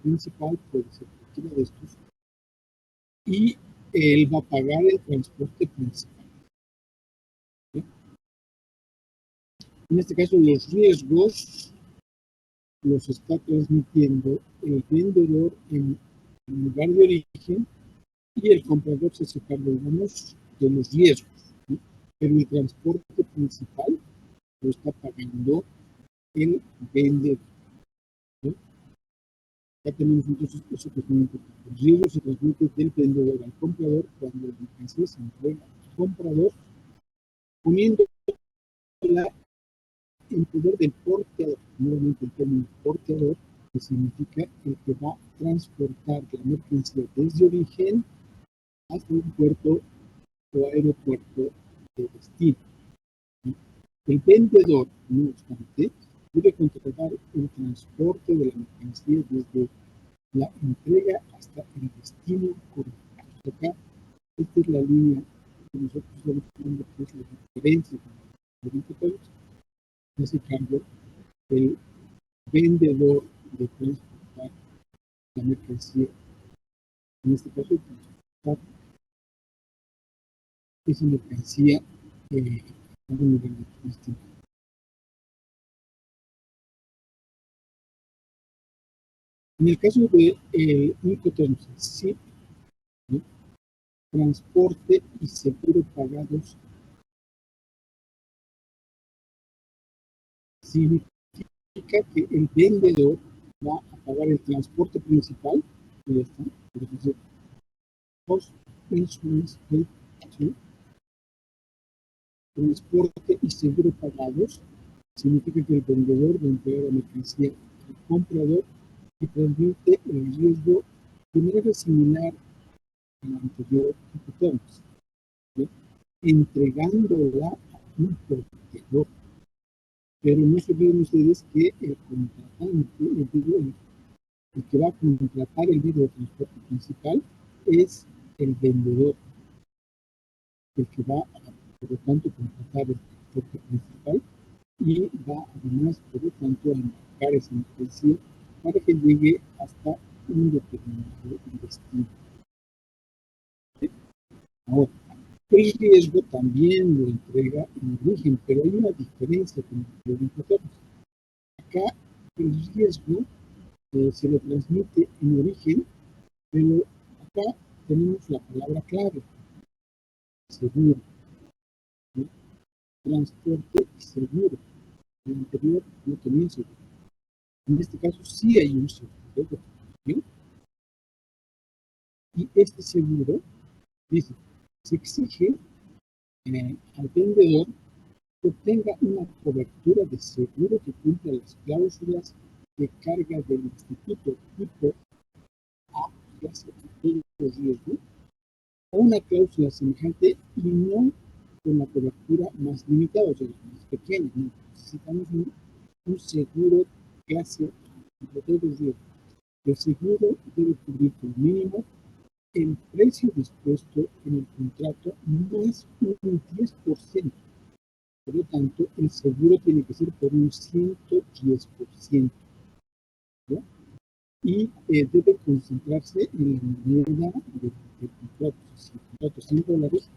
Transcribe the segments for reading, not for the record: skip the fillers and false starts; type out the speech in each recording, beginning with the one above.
principal, puede ser cualquiera de estos, y él va a pagar el transporte principal. ¿Sí? En este caso, los riesgos los está transmitiendo el vendedor en el lugar de origen y el comprador se hace cargo, digamos, de los riesgos, ¿sí? Pero el transporte principal lo está pagando el vendedor, ¿sí? Ya tenemos entonces eso que es muy importante. El riesgo se transmite del vendedor al comprador cuando la mercancía se entrega al comprador, poniéndola en poder del porteador. Nuevamente el término porteador, que significa el que va a transportar la mercancía desde origen hasta un puerto o aeropuerto de destino. El vendedor, no obstante, debe contratar el transporte de la mercancía desde la entrega hasta el destino correcto. Acá, esta es la línea que nosotros estamos viendo, que es la diferencia con los todos. En ese cambio, el vendedor de transportar la mercancía, en este caso, transportar esa mercancía a un lugar de destino. En el caso de Incoterms, sí, ¿no? Transporte y seguro pagados significa que el vendedor va a pagar el transporte principal, y ya está, entonces, cost insurance paid, ¿sí? Transporte y seguro pagados significa que el vendedor va a entregar la mercancía al comprador y transmite el riesgo de manera similar al anterior Incoterms, ¿sí? Entregándola a un proveedor. Pero no se olviden ustedes que el contratante, el que va a contratar el medio de transporte principal es el vendedor, el que va a, por lo tanto, contratar el transporte principal y va además, por lo tanto, a embarcar esa mercancía para que llegue hasta un determinado destino. Ahora, el riesgo también lo entrega en origen, pero hay una diferencia con el de acá el riesgo se lo transmite en origen, pero acá tenemos la palabra clave, seguro, ¿sí? Transporte y seguro. En el anterior no tenía seguro. En este caso sí hay un seguro, ¿sí? Y este seguro dice, se exige al vendedor que obtenga una cobertura de seguro que cumpla las cláusulas de carga del instituto tipo A, que hace todos los riesgos, o una cláusula semejante y no con la cobertura más limitada, o sea, más pequeña. ¿No? Necesitamos un seguro clase de todos los riesgos. El seguro debe cubrir como mínimo el precio dispuesto en el contrato más un 10%. Por lo tanto, el seguro tiene que ser por un 110%, ¿no? Y debe concentrarse en la moneda del contrato. Si el contrato es $100,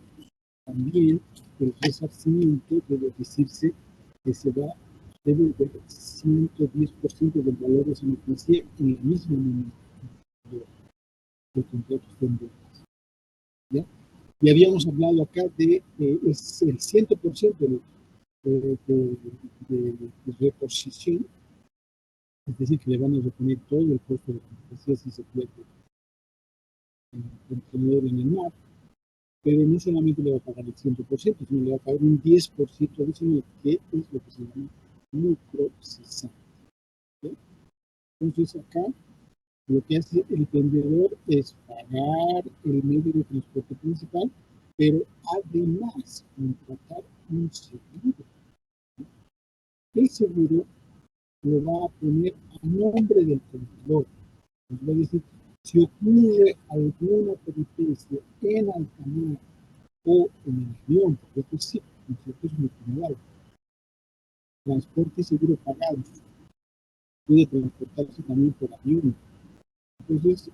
también el resarcimiento debe decirse que se va a devolver 110% del valor de esa mercancía en la misma moneda del contrato $100. ¿Ya? Y habíamos hablado acá de es el 100% de reposición, es decir, que le van a reponer todo el costo de la mercancía si se pierde el contenedor en el mar, pero no solamente le va a pagar el 100%, sino le va a pagar un 10% adicional, que es lo que se llama lucro cesante. ¿Sí? Entonces acá lo que hace el vendedor es pagar el medio de transporte principal, pero además contratar un seguro. El seguro lo va a poner a nombre del comprador. Nos va a decir, si ocurre alguna peripecia en alta mar o en el avión, porque esto sí, esto es muy general, transporte y seguro pagados, puede transportarse también por avión, Entonces,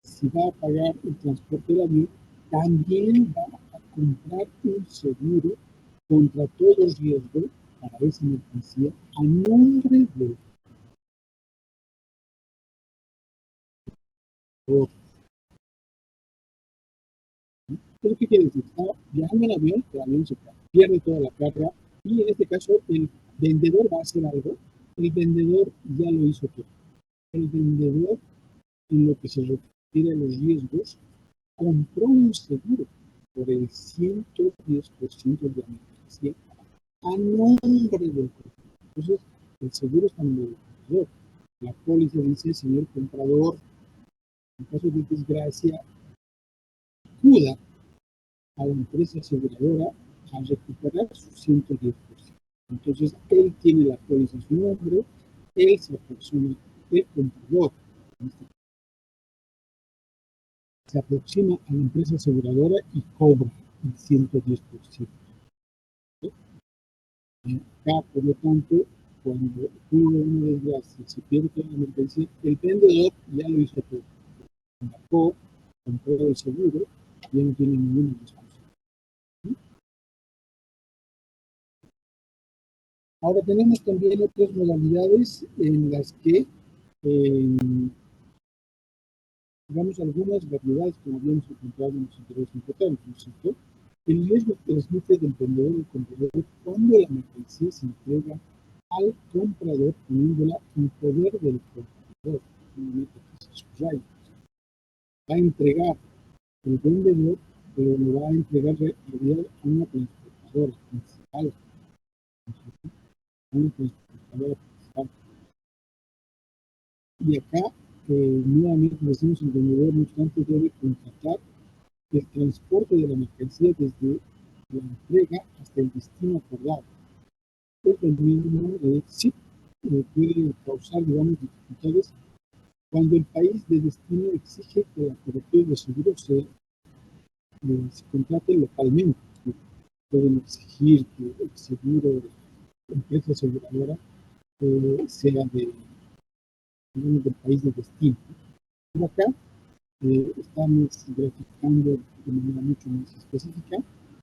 si va a pagar el transporte del avión, también va a comprar un seguro contra todo riesgo para esa mercancía a nombre del comprador. ¿Eso qué quiere decir? Está viajando en avión, el avión se pierde toda la carga y en este caso el vendedor va a hacer algo. El vendedor ya lo hizo todo. El vendedor, en lo que se refiere a los riesgos, compró un seguro por el 110% de la mercancía a nombre del comprador. Entonces, el seguro está en el comprador. La póliza dice, señor comprador, en caso de desgracia, acuda a la empresa aseguradora a recuperar su 110%. Entonces, él tiene la póliza a su nombre, él se aproxima, el comprador, se aproxima a la empresa aseguradora y cobra el 110%. Acá, por lo tanto, cuando ocurre una desgracia, se pierde toda la mercancía, el vendedor ya lo hizo todo. Embarcó, compró el seguro, ya no tiene ninguna responsabilidad. Ahora tenemos también otras modalidades en las que, digamos, algunas variedades, como habíamos encontrado en los intereses importantes, ¿no es cierto? El riesgo que transmite del vendedor al comprador cuando la mercancía se entrega al comprador, poniéndola en poder del comprador. Va a entregar el vendedor, pero lo va a entregar a una transportadora principal. Una transportadora principal. Y acá, nuevamente decimos, el vendedor, no obstante, debe contratar el transporte de la mercancía desde la entrega hasta el destino acordado. Esto mismo sí puede causar, digamos, dificultades cuando el país de destino exige que la cobertura de seguro se contrate localmente. Pueden exigir que el seguro de la empresa aseguradora sea del país de destino. Pero acá estamos graficando de manera mucho más específica.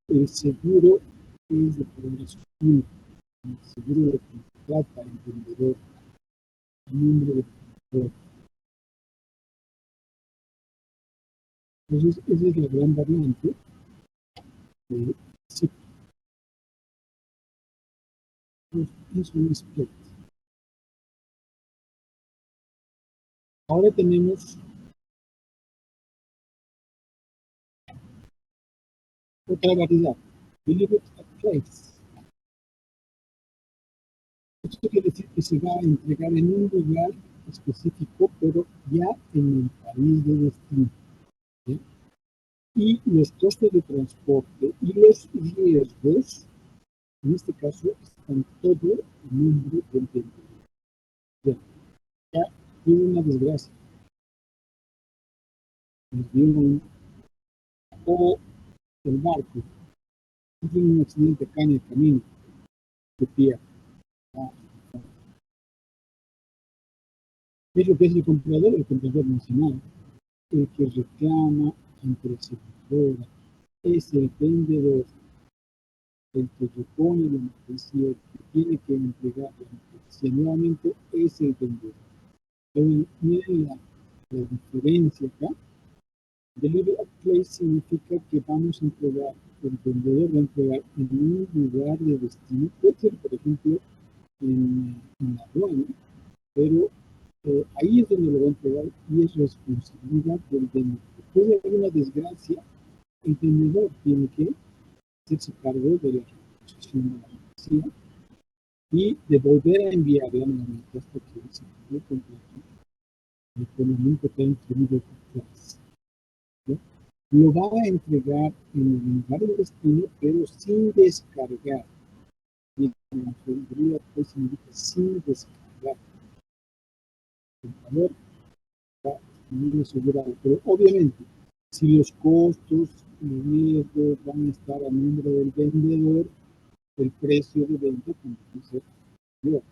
El seguro es de población única, el seguro de contrata el vendedor, el nombre del vendedor. Entonces, esa es la gran variante. Sí, es un split. Ahora tenemos otra variedad, delivered at place. Esto quiere decir que se va a entregar en un lugar específico, pero ya en el país de destino. ¿Sí? Y los costos de transporte y los riesgos, en este caso, están todo en nombre del vendedor. Ya, ya tuvo una desgracia, el avión o el barco, tiene un accidente acá en el camino, de pie. Ah, ¿qué es lo que es el comprador? El comprador nacional, el que reclama ante la aseguradora, es el vendedor, el que repone la mercancía, el que tiene que entregar la mercancía nuevamente, es el vendedor. Entonces, miren la diferencia acá. Delivery at place significa que vamos a entregar, el vendedor va a entregar en un lugar de destino, puede ser, por ejemplo, en la aduana, pero ahí es donde lo va a entregar y es responsabilidad del vendedor. Después de haber una desgracia, el vendedor tiene que hacerse cargo de la reposición de la mercancía y de volver a enviarla nuevamente hasta que se cumpla completo el económico que ha incluido por clase. ¿No? Lo va a entregar en el lugar de destino, pero sin descargar. Y la seguridad pues significa sin descargar. El comprador está muy asegurado. Pero obviamente, si los costos y los riesgos van a estar a nombre del vendedor, el precio de venta también se mayor.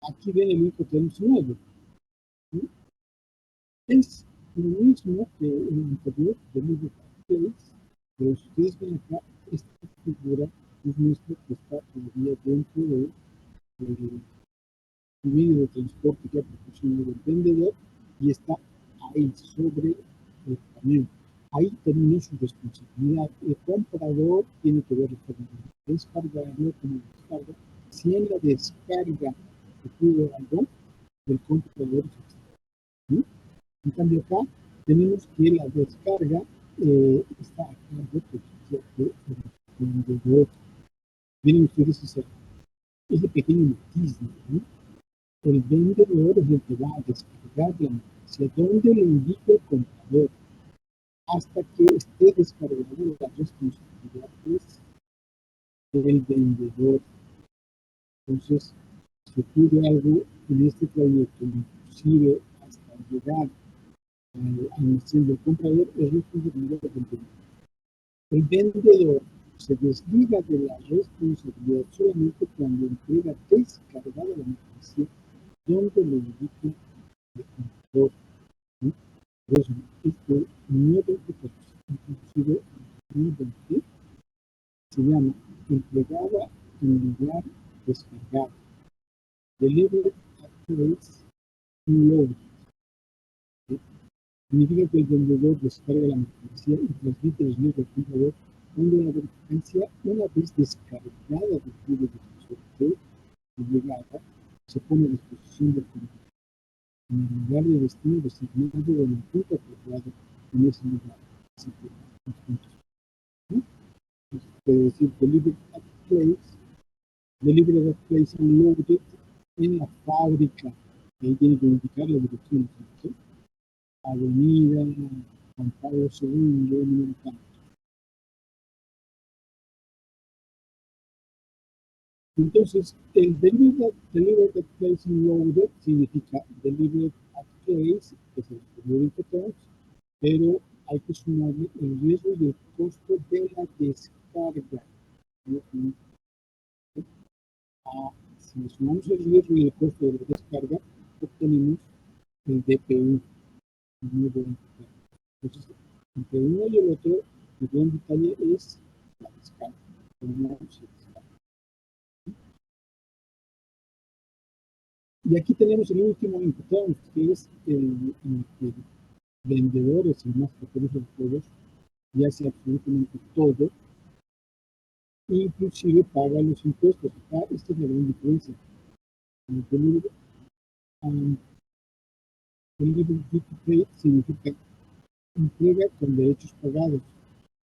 aquí ven el Incoterms nuevo. ¿Sí? Es lo mismo que el anterior de Libre Place, pero si ustedes ven acá, esta figura es nuestra que está todavía dentro del medio de transporte que ha proporcionado el vendedor y está ahí sobre el camión. Ahí termina su responsabilidad. El comprador tiene que ver con el descargador, como descarga. Si en la descarga ocurre algo, el comprador ¿sí? En cambio acá tenemos que la descarga está a cargo del vendedor. Miren ustedes ese pequeño matiz, ¿no? El vendedor es el que va a descargar la mercancía donde le indique el comprador. Hasta que esté descargado, la responsabilidad es del vendedor. Entonces, si ocurre algo en este trayecto, inclusive hasta llegar al almacén del comprador, es responsabilidad del vendedor. El vendedor se desliga de la responsabilidad solamente cuando entrega descargada la mercancía donde le indique el comprador. ¿Sí? Por eso, este nuevo proceso, inclusive en 2020, se llama entregada en lugar descargado. Delivered at place unloaded. ¿Sí? Significa que el vendedor descarga la mercancía y transmite los medios al comprador cuando la mercancía, una vez descargada del medio de transporte y llegada, se pone a disposición del comprador en el lugar de destino designado o en el punto apropiado en ese lugar. Así que, ¿no? Puede decir delivered at place unloaded en la fábrica. Ahí tiene que indicar la dirección, ¿sí? Avenida Juan Pablo II, número tanto. Entonces, el delivered at place unloaded significa delivered at place, que es el periódico Terms, pero hay que sumarle el riesgo y el costo de la descarga. ¿No? Si le sumamos el riesgo y el costo de la descarga, obtenemos el DPU. Entonces, entre uno y el otro, el gran detalle es la descarga. Y aquí tenemos el último Incoterms, que es el vendedor, es el más poderoso de todos, y hace absolutamente todo, inclusive paga los impuestos. Acá esta es la gran diferencia. El Delivery Duty Paid significa entrega con derechos pagados.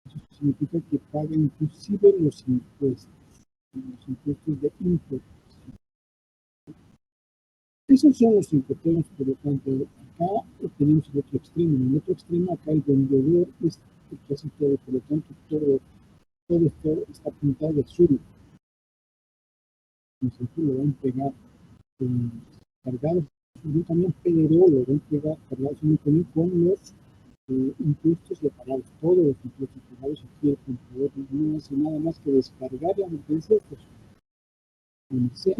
Eso significa que paga inclusive los impuestos de importación. Esos son los Incoterms, por lo tanto, acá tenemos el otro extremo. En el otro extremo, acá el vendedor es casi todo, por lo tanto, todo esto está pintado de azul. Nosotros lo van a entregar cargados también, pero lo van a entregar cargados también con los impuestos separados, todos los impuestos separados. Aquí el comprador no hace nada más que descargar la mercancía, pues, en C,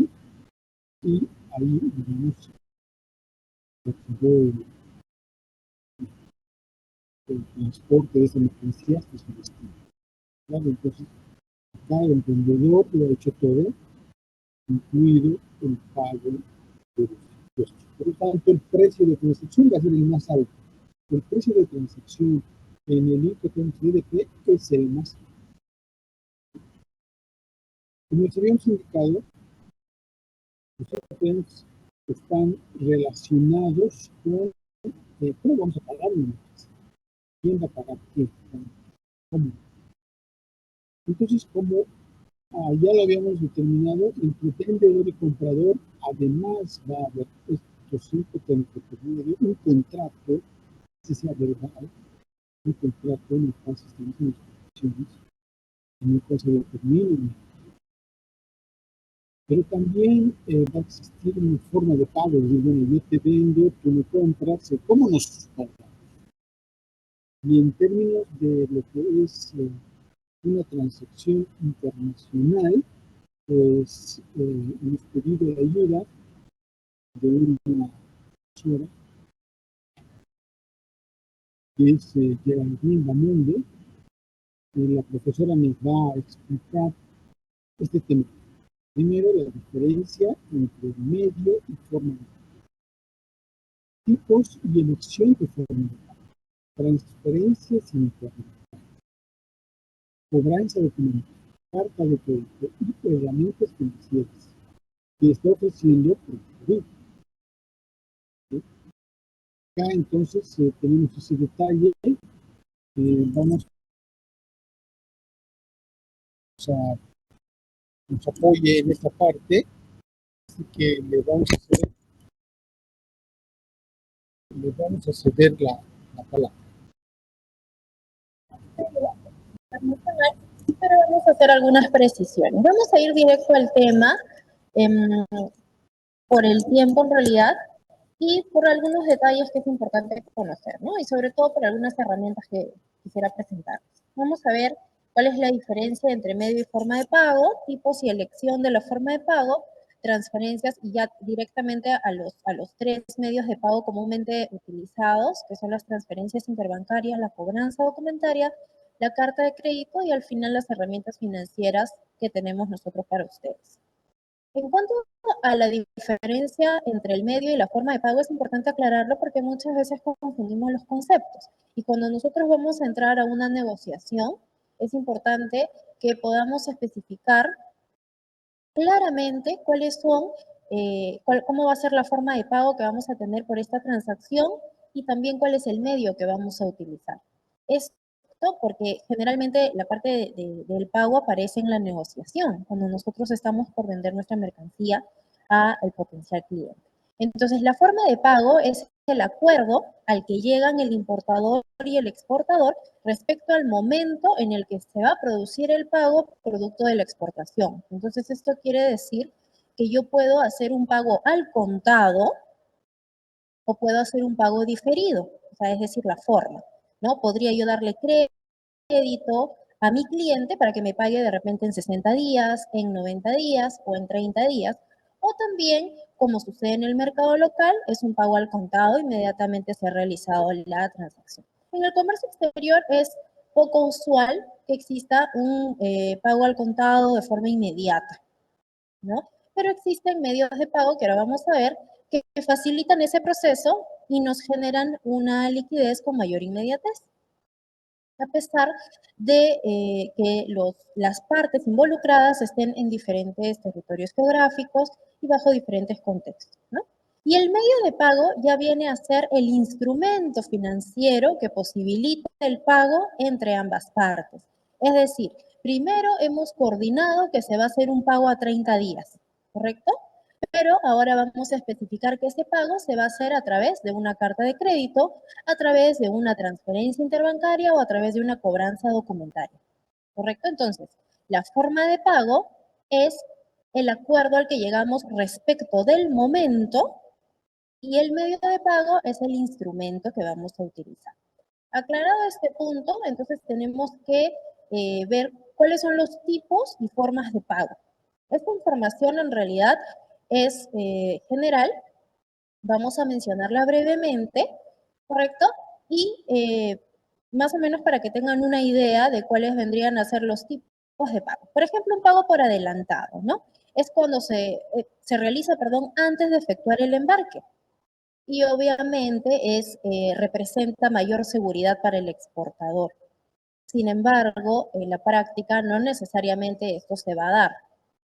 y ahí, digamos, el transporte de esa mercancía hasta su destino. ¿Vale? Entonces, acá el vendedor lo ha hecho todo, incluido el pago de los impuestos. Por lo tanto, el precio de transacción va a ser el más alto. El precio de transacción en el Incoterms DDP es el más alto. Como les habíamos indicado, los Incoterms están relacionados con cómo vamos a pagar una mercancía. ¿Quién va a pagar qué? ¿Cómo? Entonces, como ya lo habíamos determinado, entre vendedor y comprador, además va a haber estos Incoterms que terminan un contrato, si sea verdad, un contrato en el cual se establecen las condiciones, en el cual se determinan. Pero también va a existir una forma de pago, es decir, bueno, yo te vendo, tú me compras, ¿cómo nos pagamos? Y en términos de lo que es una transacción internacional, pues hemos pedido la ayuda de una profesora que es Geraldine Bamonde. La profesora nos va a explicar este tema. Primero, la diferencia entre medio y forma de pago, tipos y elección de forma de pago, transferencias internas, cobranza documental, carta de crédito y herramientas financieras que está ofreciendo Procuraduría. ¿Sí? Acá entonces tenemos ese detalle. Vamos a nos apoye en esta parte, así que le vamos a ceder la palabra. Pero vamos a hacer algunas precisiones. Vamos a ir directo al tema por el tiempo en realidad y por algunos detalles que es importante conocer, ¿no? Y sobre todo por algunas herramientas que quisiera presentar. Vamos a ver cuál es la diferencia entre medio y forma de pago, tipos y elección de la forma de pago, transferencias y ya directamente a los tres medios de pago comúnmente utilizados, que son las transferencias interbancarias, la cobranza documentaria, la carta de crédito y al final las herramientas financieras que tenemos nosotros para ustedes. En cuanto a la diferencia entre el medio y la forma de pago, es importante aclararlo porque muchas veces confundimos los conceptos. Y cuando nosotros vamos a entrar a una negociación, es importante que podamos especificar claramente cuáles son, cómo va a ser la forma de pago que vamos a tener por esta transacción y también cuál es el medio que vamos a utilizar. Esto porque generalmente la parte del pago aparece en la negociación, cuando nosotros estamos por vender nuestra mercancía al potencial cliente. Entonces, la forma de pago es el acuerdo al que llegan el importador y el exportador respecto al momento en el que se va a producir el pago producto de la exportación. Entonces, esto quiere decir que yo puedo hacer un pago al contado o puedo hacer un pago diferido, o sea, es decir, la forma, ¿no? Podría yo darle crédito a mi cliente para que me pague de repente en 60 días, en 90 días o en 30 días. O también, como sucede en el mercado local, es un pago al contado, inmediatamente se ha realizado la transacción. En el comercio exterior es poco usual que exista un pago al contado de forma inmediata, ¿no? Pero existen medios de pago que ahora vamos a ver que facilitan ese proceso y nos generan una liquidez con mayor inmediatez a pesar de que las partes involucradas estén en diferentes territorios geográficos y bajo diferentes contextos, ¿no? Y el medio de pago ya viene a ser el instrumento financiero que posibilita el pago entre ambas partes. Es decir, primero hemos coordinado que se va a hacer un pago a 30 días, ¿correcto? Pero ahora vamos a especificar que ese pago se va a hacer a través de una carta de crédito, a través de una transferencia interbancaria o a través de una cobranza documentaria. ¿Correcto? Entonces, la forma de pago es el acuerdo al que llegamos respecto del momento y el medio de pago es el instrumento que vamos a utilizar. Aclarado este punto, entonces tenemos que ver cuáles son los tipos y formas de pago. Esta información en realidad es general, vamos a mencionarla brevemente, ¿correcto? Y más o menos para que tengan una idea de cuáles vendrían a ser los tipos de pago. Por ejemplo, un pago por adelantado, ¿no? Es cuando se realiza, perdón, antes de efectuar el embarque. Y obviamente representa mayor seguridad para el exportador. Sin embargo, en la práctica no necesariamente esto se va a dar.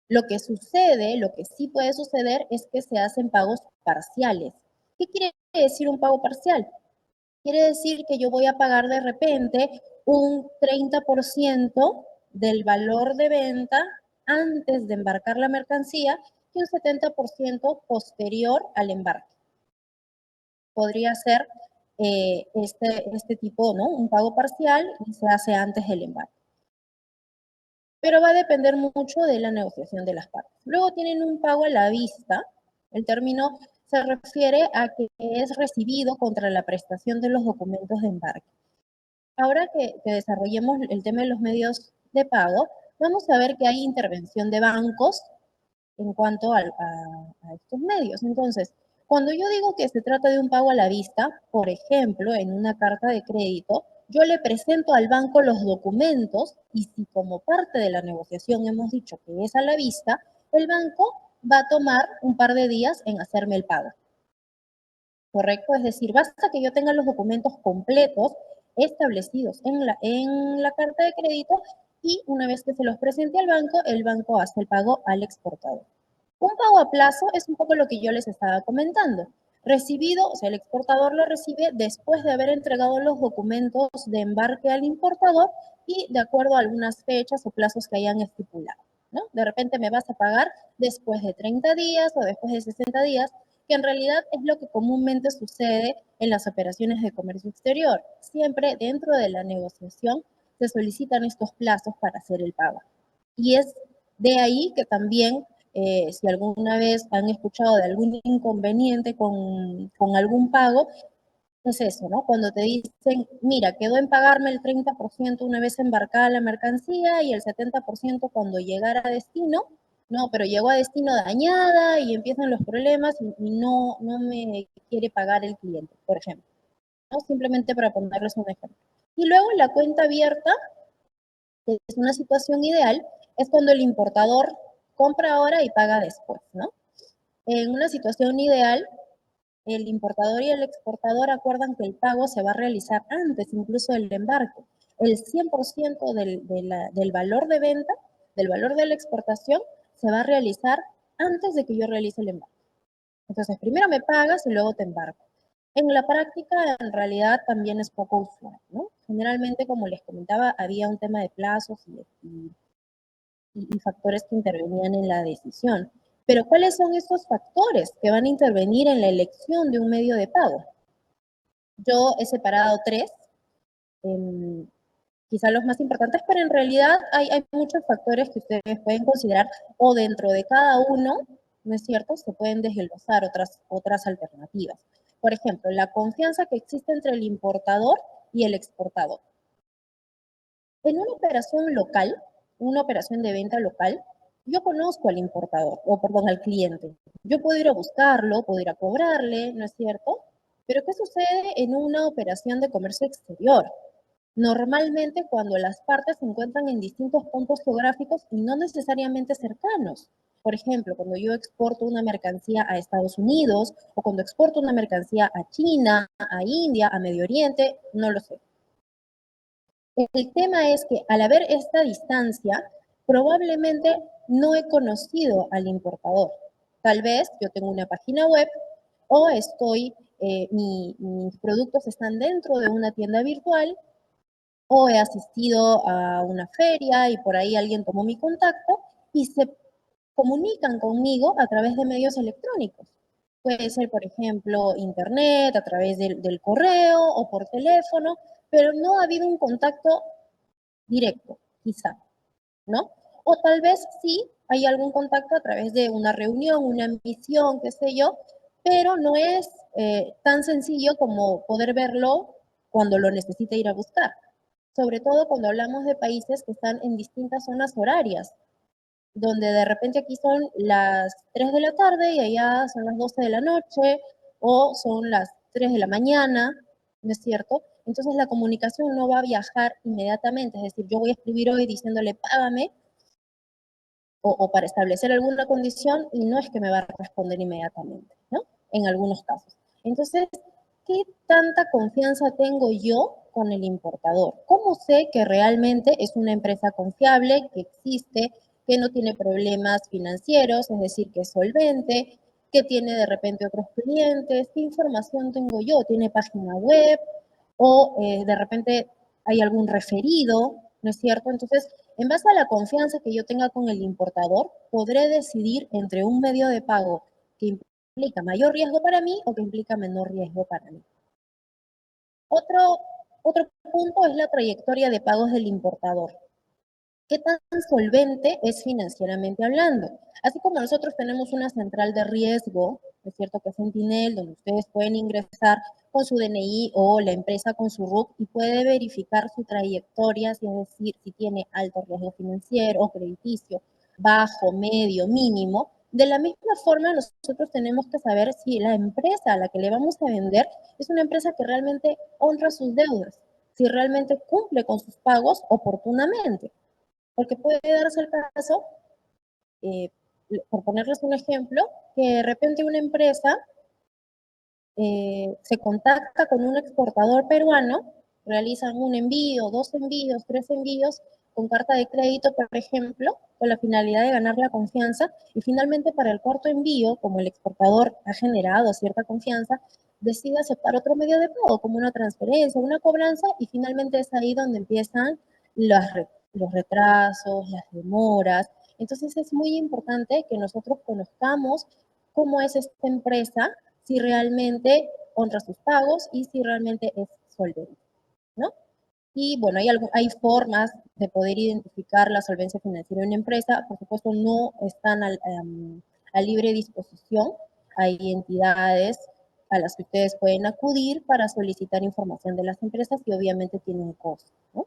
Lo que sucede, lo que sí puede suceder es que se hacen pagos parciales. ¿Qué quiere decir un pago parcial? Quiere decir que yo voy a pagar de repente un 30% del valor de venta antes de embarcar la mercancía y un 70% posterior al embarque. Podría ser este tipo, ¿no? Un pago parcial y se hace antes del embarque. Pero va a depender mucho de la negociación de las partes. Luego tienen un pago a la vista. El término se refiere a que es recibido contra la prestación de los documentos de embarque. Ahora que desarrollemos el tema de los medios de pago, vamos a ver que hay intervención de bancos en cuanto a estos medios. Entonces, Cuando yo digo que se trata de un pago a la vista, por ejemplo, en una carta de crédito, yo le presento al banco los documentos y si como parte de la negociación hemos dicho que es a la vista, el banco va a tomar un par de días en hacerme el pago. ¿Correcto? Es decir, basta que yo tenga los documentos completos establecidos en la carta de crédito y una vez que se los presente al banco, el banco hace el pago al exportador. Un pago a plazo es un poco lo que yo les estaba comentando. Recibido, o sea, el exportador lo recibe después de haber entregado los documentos de embarque al importador y de acuerdo a algunas fechas o plazos que hayan estipulado, ¿no? De repente me vas a pagar después de 30 días o después de 60 días, que en realidad es lo que comúnmente sucede en las operaciones de comercio exterior. Siempre dentro de la negociación se solicitan estos plazos para hacer el pago. Y es de ahí que también, si alguna vez han escuchado de algún inconveniente con algún pago, es eso, ¿no? Cuando te dicen, mira, quedó en pagarme el 30% una vez embarcada la mercancía y el 70% cuando llegara a destino, no, pero llegó a destino dañada y empiezan los problemas y no me quiere pagar el cliente, por ejemplo, ¿no? Simplemente para ponerles un ejemplo. Y luego la cuenta abierta, que es una situación ideal, es cuando el importador compra ahora y paga después, ¿no? En una situación ideal, el importador y el exportador acuerdan que el pago se va a realizar antes incluso del embarque. El 100% del valor de venta, del valor de la exportación, se va a realizar antes de que yo realice el embarque. Entonces, primero me pagas y luego te embarco. En la práctica, en realidad, también es poco usual, ¿no? Generalmente, como les comentaba, había un tema de plazos y factores que intervenían en la decisión. Pero ¿cuáles son esos factores que van a intervenir en la elección de un medio de pago? Yo he separado tres, eh, quizá los más importantes, pero en realidad hay muchos factores que ustedes pueden considerar o dentro de cada uno, ¿no es cierto? Se pueden desglosar otras alternativas. Por ejemplo, la confianza que existe entre el importador y el exportador. En una operación local, una operación de venta local, yo conozco al importador, o perdón, al cliente. Yo puedo ir a buscarlo, puedo ir a cobrarle, ¿no es cierto? Pero ¿qué sucede en una operación de comercio exterior? Normalmente cuando las partes se encuentran en distintos puntos geográficos y no necesariamente cercanos. Por ejemplo, cuando yo exporto una mercancía a Estados Unidos o cuando exporto una mercancía a China, a India, a Medio Oriente, no lo sé. El tema es que al haber esta distancia, probablemente no he conocido al importador. Tal vez yo tengo una página web o mis productos están dentro de una tienda virtual o he asistido a una feria y por ahí alguien tomó mi contacto y se comunican conmigo a través de medios electrónicos. Puede ser, por ejemplo, internet, a través del correo o por teléfono, pero no ha habido un contacto directo, quizá, ¿no? O tal vez sí hay algún contacto a través de una reunión, una misión, qué sé yo, pero no es tan sencillo como poder verlo cuando lo necesite ir a buscar. Sobre todo cuando hablamos de países que están en distintas zonas horarias, donde de repente aquí son las 3 de la tarde y allá son las 12 de la noche o son las 3 de la mañana, ¿no es cierto? Entonces la comunicación no va a viajar inmediatamente, es decir, yo voy a escribir hoy diciéndole págame o para establecer alguna condición y no es que me va a responder inmediatamente, ¿no? En algunos casos. Entonces, ¿qué tanta confianza tengo yo con el importador? ¿Cómo sé que realmente es una empresa confiable, que existe, que no tiene problemas financieros, es decir, que es solvente, que tiene de repente otros clientes? ¿Qué información tengo yo? ¿Tiene página web? ¿O de repente hay algún referido? ¿No es cierto? Entonces, en base a la confianza que yo tenga con el importador, podré decidir entre un medio de pago que implica mayor riesgo para mí o que implica menor riesgo para mí. Otro, otro punto es la trayectoria de pagos del importador. ¿Qué tan solvente es financieramente hablando? Así como nosotros tenemos una central de riesgo, es cierto que es Sentinel, donde ustedes pueden ingresar con su DNI o la empresa con su RUC y puede verificar su trayectoria, es decir, si tiene alto riesgo financiero o crediticio, bajo, medio, mínimo. De la misma forma, nosotros tenemos que saber si la empresa a la que le vamos a vender es una empresa que realmente honra sus deudas, si realmente cumple con sus pagos oportunamente. Porque puede darse el caso, eh, por ponerles un ejemplo, que de repente una empresa se contacta con un exportador peruano, realizan un envío, 2 envíos, 3 envíos con carta de crédito, por ejemplo, con la finalidad de ganar la confianza, y finalmente para el cuarto envío, como el exportador ha generado cierta confianza, decide aceptar otro medio de pago, como una transferencia, una cobranza, y finalmente es ahí donde empiezan los retrasos, las demoras. Entonces es muy importante que nosotros conozcamos cómo es esta empresa, si realmente honra sus pagos y si realmente es solvente, ¿no? Y bueno, hay formas de poder identificar la solvencia financiera de una empresa. Por supuesto, no están a libre disposición. Hay entidades a las que ustedes pueden acudir para solicitar información de las empresas y obviamente tienen un costo, ¿no?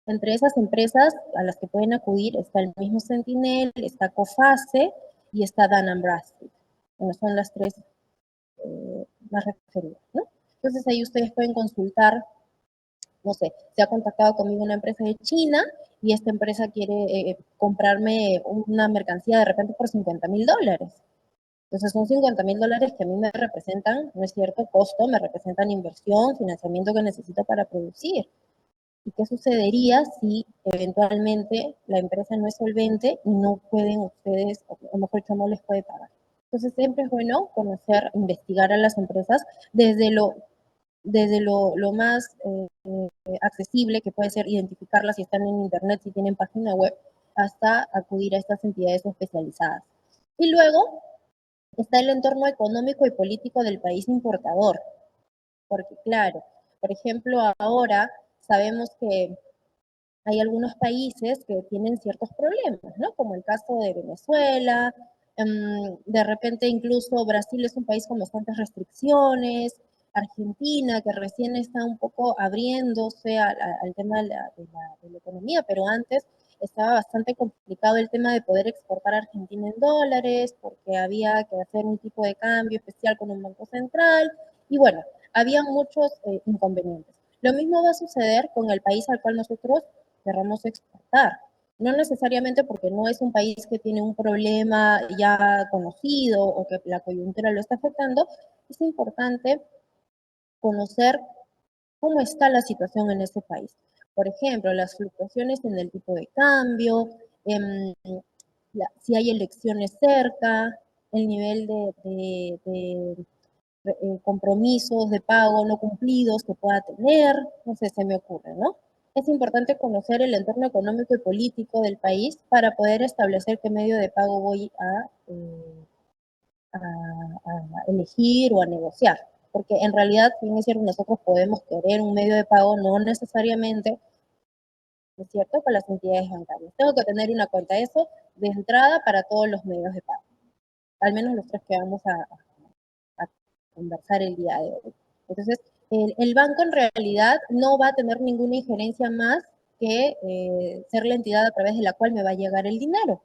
Entre esas empresas a las que pueden acudir está el mismo Sentinel, está COFACE y está Dun & Bradstreet. Bueno, son las tres más referidas, ¿no? Entonces ahí ustedes pueden consultar, no sé, se ha contactado conmigo una empresa de China y esta empresa quiere comprarme una mercancía de repente por $50,000. Entonces son $50,000 que a mí me representan, no es cierto, costo, me representan inversión, financiamiento que necesito para producir. ¿Y qué sucedería si eventualmente la empresa no es solvente y no pueden ustedes, o a lo mejor no les puede pagar? Entonces siempre es bueno conocer, investigar a las empresas desde lo más accesible, que puede ser identificarlas si están en internet, si tienen página web, hasta acudir a estas entidades especializadas. Y luego está el entorno económico y político del país importador, porque claro, por ejemplo, ahora sabemos que hay algunos países que tienen ciertos problemas, ¿no? Como el caso de Venezuela, de repente incluso Brasil es un país con bastantes restricciones, Argentina, que recién está un poco abriéndose al tema de la economía, pero antes estaba bastante complicado el tema de poder exportar a Argentina en dólares, porque había que hacer un tipo de cambio especial con un banco central, y bueno, había muchos inconvenientes. Lo mismo va a suceder con el país al cual nosotros querramos exportar. No necesariamente porque no es un país que tiene un problema ya conocido o que la coyuntura lo está afectando, es importante conocer cómo está la situación en ese país. Por ejemplo, las fluctuaciones en el tipo de cambio, si hay elecciones cerca, el nivel de compromisos de pago no cumplidos que pueda tener, no sé, se me ocurre, ¿no? Es importante conocer el entorno económico y político del país para poder establecer qué medio de pago voy a elegir o a negociar. Porque en realidad, bien es cierto, nosotros podemos querer un medio de pago, no necesariamente, ¿es cierto?, con las entidades bancarias. Tengo que tener una cuenta, eso de entrada para todos los medios de pago, al menos los tres que vamos a conversar el día de hoy. Entonces, el banco en realidad no va a tener ninguna injerencia más que ser la entidad a través de la cual me va a llegar el dinero,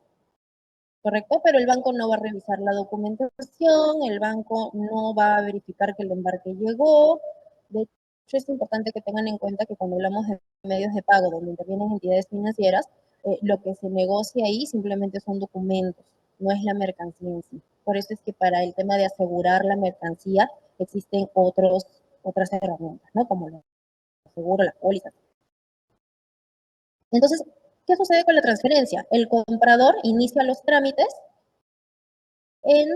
¿correcto? Pero el banco no va a revisar la documentación, el banco no va a verificar que el embarque llegó. De hecho, es importante que tengan en cuenta que cuando hablamos de medios de pago donde intervienen entidades financieras, lo que se negocia ahí simplemente son documentos, no es la mercancía en sí. Por eso es que para el tema de asegurar la mercancía existen otras herramientas, ¿no? Como el seguro, las pólizas. Entonces, ¿qué sucede con la transferencia? El comprador inicia los trámites en,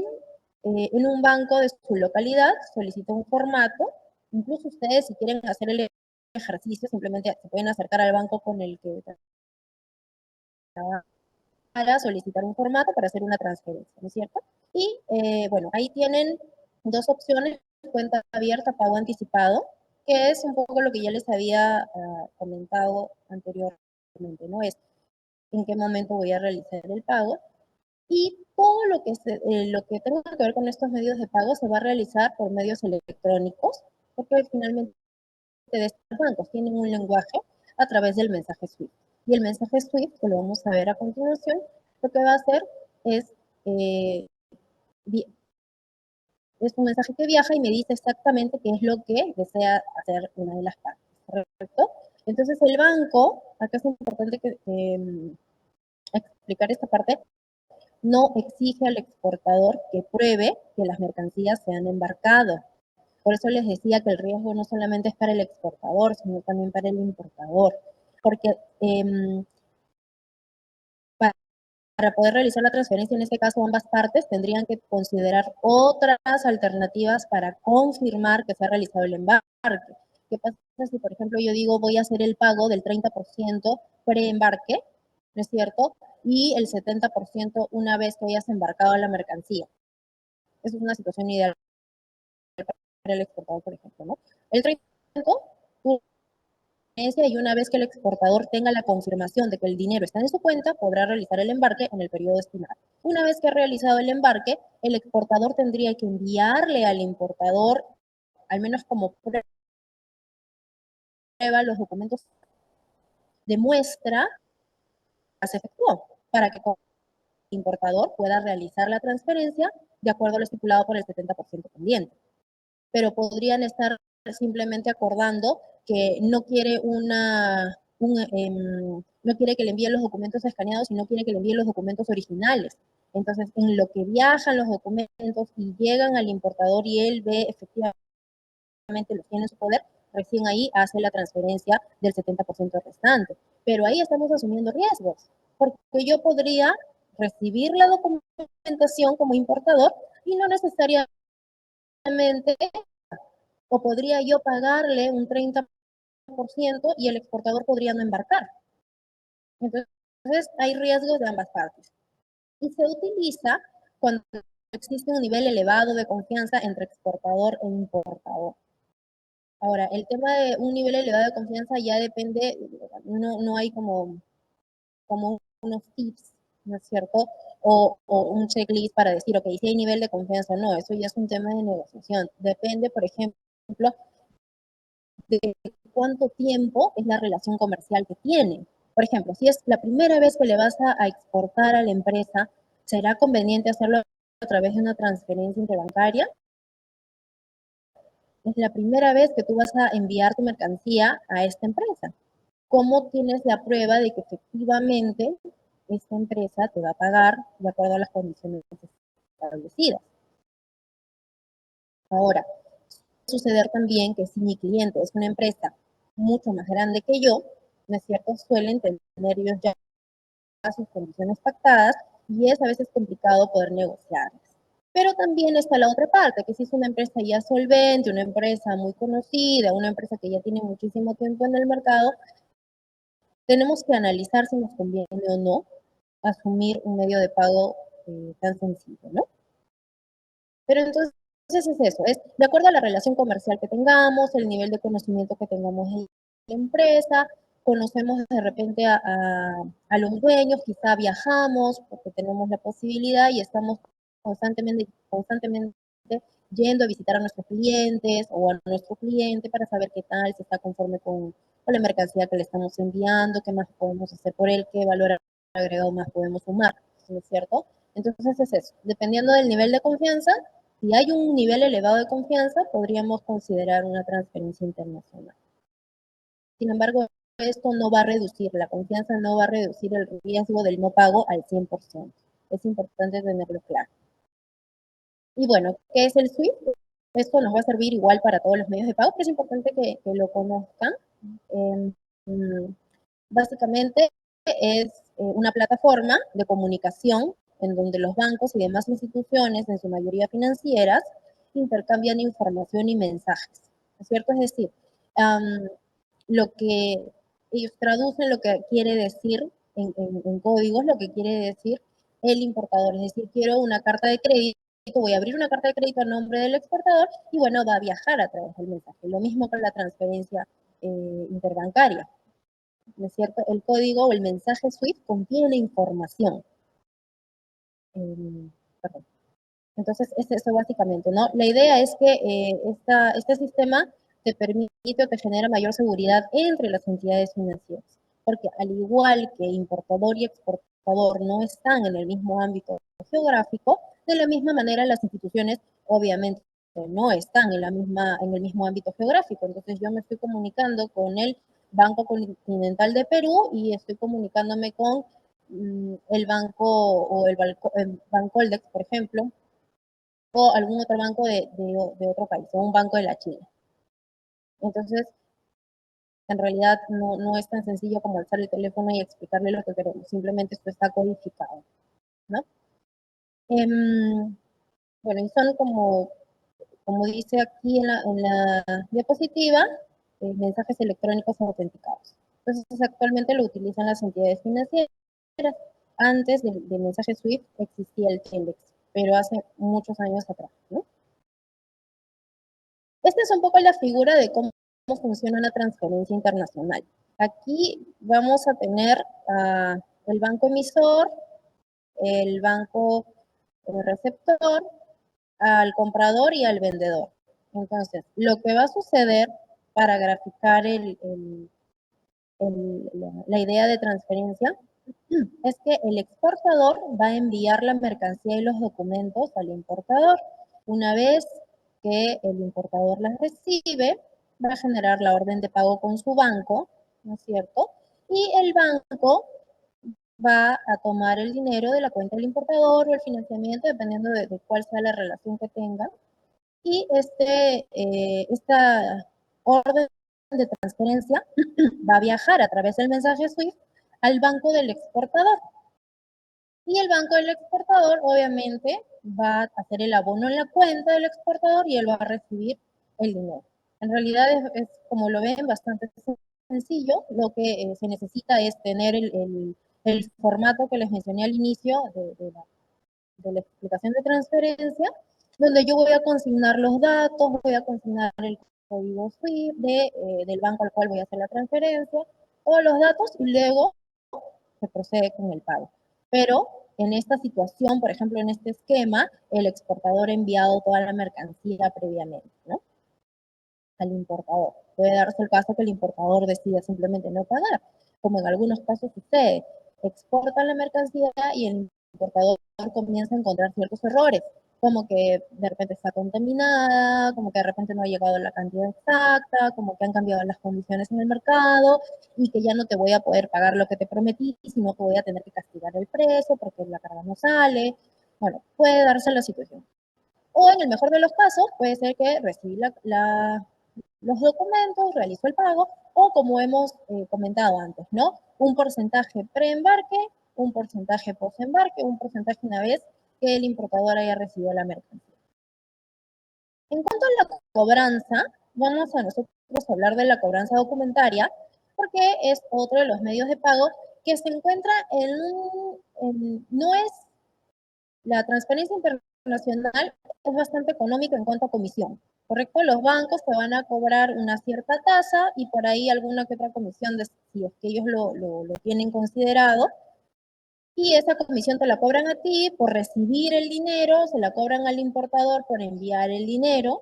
en un banco de su localidad, solicita un formato, incluso ustedes si quieren hacer el ejercicio, simplemente se pueden acercar al banco con el que para solicitar un formato para hacer una transferencia, ¿no es cierto? Y bueno, ahí tienen dos opciones, cuenta abierta, pago anticipado, que es un poco lo que ya les había comentado anteriormente, ¿no? Es en qué momento voy a realizar el pago. Y todo lo que tenga que ver con estos medios de pago se va a realizar por medios electrónicos, porque finalmente de estos bancos tienen un lenguaje a través del mensaje SWIFT. Y el mensaje SWIFT, que lo vamos a ver a continuación, lo que va a hacer es es un mensaje que viaja y me dice exactamente qué es lo que desea hacer una de las partes, ¿correcto? Entonces el banco, acá es importante explicar esta parte, no exige al exportador que pruebe que las mercancías se han embarcado. Por eso les decía que el riesgo no solamente es para el exportador, sino también para el importador. Porque para poder realizar la transferencia, en este caso ambas partes tendrían que considerar otras alternativas para confirmar que se ha realizado el embarque. ¿Qué pasa si, por ejemplo, yo digo voy a hacer el pago del 30% pre-embarque, ¿no es cierto? Y el 70% una vez que hayas embarcado la mercancía. Esa es una situación ideal para el exportador, por ejemplo, ¿no? El 30% y una vez que el exportador tenga la confirmación de que el dinero está en su cuenta, podrá realizar el embarque en el periodo estimado. Una vez que ha realizado el embarque, el exportador tendría que enviarle al importador, al menos como prueba, los documentos de muestra que se efectuó para que el importador pueda realizar la transferencia de acuerdo a lo estipulado por el 70% pendiente. Pero podrían estar simplemente acordando que no quiere no quiere que le envíen los documentos escaneados, sino quiere que le envíen los documentos originales. Entonces, en lo que viajan los documentos y llegan al importador y él ve efectivamente los tiene en su poder, recién ahí hace la transferencia del 70% restante. Pero ahí estamos asumiendo riesgos, porque yo podría recibir la documentación como importador y no necesariamente, o podría yo pagarle un 30% y el exportador podría no embarcar. Entonces, hay riesgos de ambas partes. Y se utiliza cuando existe un nivel elevado de confianza entre exportador e importador. Ahora, el tema de un nivel elevado de confianza ya depende, no hay como unos tips, ¿no es cierto? O un checklist para decir, ok, si hay nivel de confianza o no, eso ya es un tema de negociación. Depende, por ejemplo, de cuánto tiempo es la relación comercial que tienen. Por ejemplo, si es la primera vez que le vas a exportar a la empresa, ¿será conveniente hacerlo a través de una transferencia interbancaria? Es la primera vez que tú vas a enviar tu mercancía a esta empresa. ¿Cómo tienes la prueba de que efectivamente esta empresa te va a pagar de acuerdo a las condiciones establecidas? Ahora, suceder también que si mi cliente es una empresa mucho más grande que yo, ¿no es cierto? Suelen tener ellos ya sus condiciones pactadas y es a veces complicado poder negociarlas. Pero también está la otra parte, que si es una empresa ya solvente, una empresa muy conocida, una empresa que ya tiene muchísimo tiempo en el mercado, tenemos que analizar si nos conviene o no asumir un medio de pago tan sencillo, ¿no? Pero entonces es eso, es de acuerdo a la relación comercial que tengamos, el nivel de conocimiento que tengamos en la empresa, conocemos de repente a los dueños, quizá viajamos porque tenemos la posibilidad y estamos constantemente yendo a visitar a nuestros clientes o a nuestro cliente para saber qué tal, si está conforme con la mercancía que le estamos enviando, qué más podemos hacer por él, qué valor agregado más podemos sumar, ¿no es cierto? Entonces es eso, dependiendo del nivel de confianza, si hay un nivel elevado de confianza, podríamos considerar una transferencia internacional. Sin embargo, esto no va a reducir, la confianza no va a reducir el riesgo del no pago al 100%. Es importante tenerlo claro. Y bueno, ¿qué es el SWIFT? Esto nos va a servir igual para todos los medios de pago, pero es importante que lo conozcan. Eh, Básicamente es una plataforma de comunicación en donde los bancos y demás instituciones, en su mayoría financieras, intercambian información y mensajes, ¿no es cierto? Es decir, lo que ellos traducen lo que quiere decir en códigos, lo que quiere decir el importador, es decir, quiero una carta de crédito, voy a abrir una carta de crédito a nombre del exportador y bueno, va a viajar a través del mensaje. Lo mismo con la transferencia interbancaria. ¿No es cierto? El código o el mensaje SWIFT contiene información. Perdón. Entonces, es eso básicamente, ¿no? La idea es que este sistema te permite o te genera mayor seguridad entre las entidades financieras, porque al igual que importador y exportador no están en el mismo ámbito geográfico, De la misma manera, las instituciones obviamente no están en el mismo ámbito geográfico. Entonces yo me estoy comunicando con el Banco Continental de Perú y estoy comunicándome con el banco o el Bancoldex, por ejemplo, o algún otro banco de otro país, o un banco de la China. Entonces, en realidad no es tan sencillo como alzar el teléfono y explicarle lo que queremos, simplemente esto está codificado, ¿no? Bueno, y son como dice aquí en la diapositiva, mensajes electrónicos autenticados. Entonces, actualmente lo utilizan las entidades financieras. Antes del mensaje SWIFT existía el Telex, pero hace muchos años atrás, ¿no? Esta es un poco la figura de cómo funciona una transferencia internacional. Aquí vamos a tener el banco emisor, el banco receptor, al comprador y al vendedor. Entonces, lo que va a suceder para graficar la idea de transferencia es que el exportador va a enviar la mercancía y los documentos al importador. Una vez que el importador las recibe, va a generar la orden de pago con su banco, ¿no es cierto? Y el banco va a tomar el dinero de la cuenta del importador o el financiamiento, dependiendo de cuál sea la relación que tenga. Y esta orden de transferencia va a viajar a través del mensaje SWIFT al banco del exportador. Y el banco del exportador, obviamente, va a hacer el abono en la cuenta del exportador y él va a recibir el dinero. En realidad es como lo ven, bastante sencillo. Lo que se necesita es tener el formato que les mencioné al inicio de la explicación de transferencia, donde yo voy a consignar los datos, voy a consignar el código SWIFT del banco al cual voy a hacer la transferencia, todos los datos, y luego se procede con el pago. Pero en esta situación, por ejemplo, en este esquema, el exportador ha enviado toda la mercancía previamente, ¿no? Al importador. Puede darse el caso que el importador decida simplemente no pagar, como en algunos casos sucede. Exporta la mercancía y el importador comienza a encontrar ciertos errores, como que de repente está contaminada, como que de repente no ha llegado la cantidad exacta, como que han cambiado las condiciones en el mercado y que ya no te voy a poder pagar lo que te prometí, sino que voy a tener que castigar el precio porque la carga no sale. Bueno, puede darse la situación. O en el mejor de los casos, puede ser que recibí los documentos, realizó el pago, o como hemos comentado antes, ¿no? Un porcentaje preembarque, un porcentaje post-embarque, un porcentaje una vez que el importador haya recibido la mercancía. En cuanto a la cobranza, vamos a nosotros hablar de la cobranza documentaria, porque es otro de los medios de pago que se encuentra no es la transferencia internacional, es bastante económica en cuanto a comisión, ¿correcto? Los bancos te van a cobrar una cierta tasa y por ahí alguna que otra comisión, si es que ellos lo tienen considerado, y esa comisión te la cobran a ti por recibir el dinero, se la cobran al importador por enviar el dinero.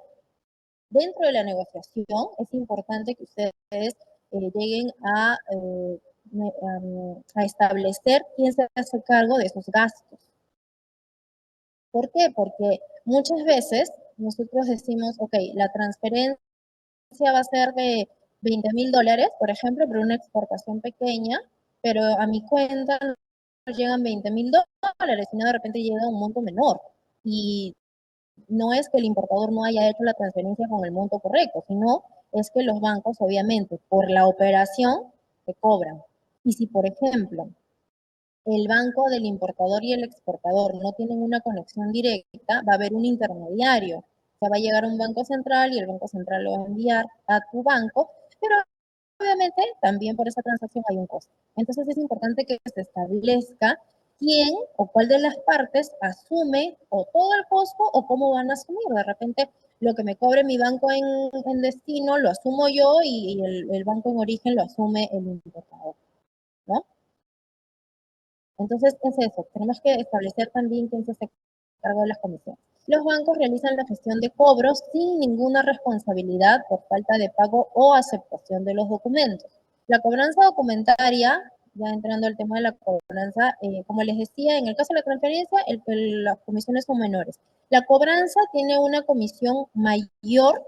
Dentro de la negociación es importante que ustedes lleguen a establecer quién se hace cargo de esos gastos. ¿Por qué? Porque muchas veces nosotros decimos, ok, la transferencia va a ser de $20,000, por ejemplo, por una exportación pequeña, pero a mi cuenta no llegan $20,000, sino de repente llega un monto menor. Y no es que el importador no haya hecho la transferencia con el monto correcto, sino es que los bancos, obviamente, por la operación, te cobran. Y si, por ejemplo, el banco del importador y el exportador no tienen una conexión directa, va a haber un intermediario. O sea, va a llegar a un banco central y el banco central lo va a enviar a tu banco, pero obviamente también por esa transacción hay un costo. Entonces es importante que se establezca quién o cuál de las partes asume o todo el costo o cómo van a asumir. De repente lo que me cobre mi banco en destino lo asumo yo y el banco en origen lo asume el importador, ¿no? Entonces, es eso, tenemos que establecer también quién se hace cargo de las comisiones. Los bancos realizan la gestión de cobros sin ninguna responsabilidad por falta de pago o aceptación de los documentos. La cobranza documentaria ya entrando al tema de la cobranza, como les decía, en el caso de la transferencia, las comisiones son menores. La cobranza tiene una comisión mayor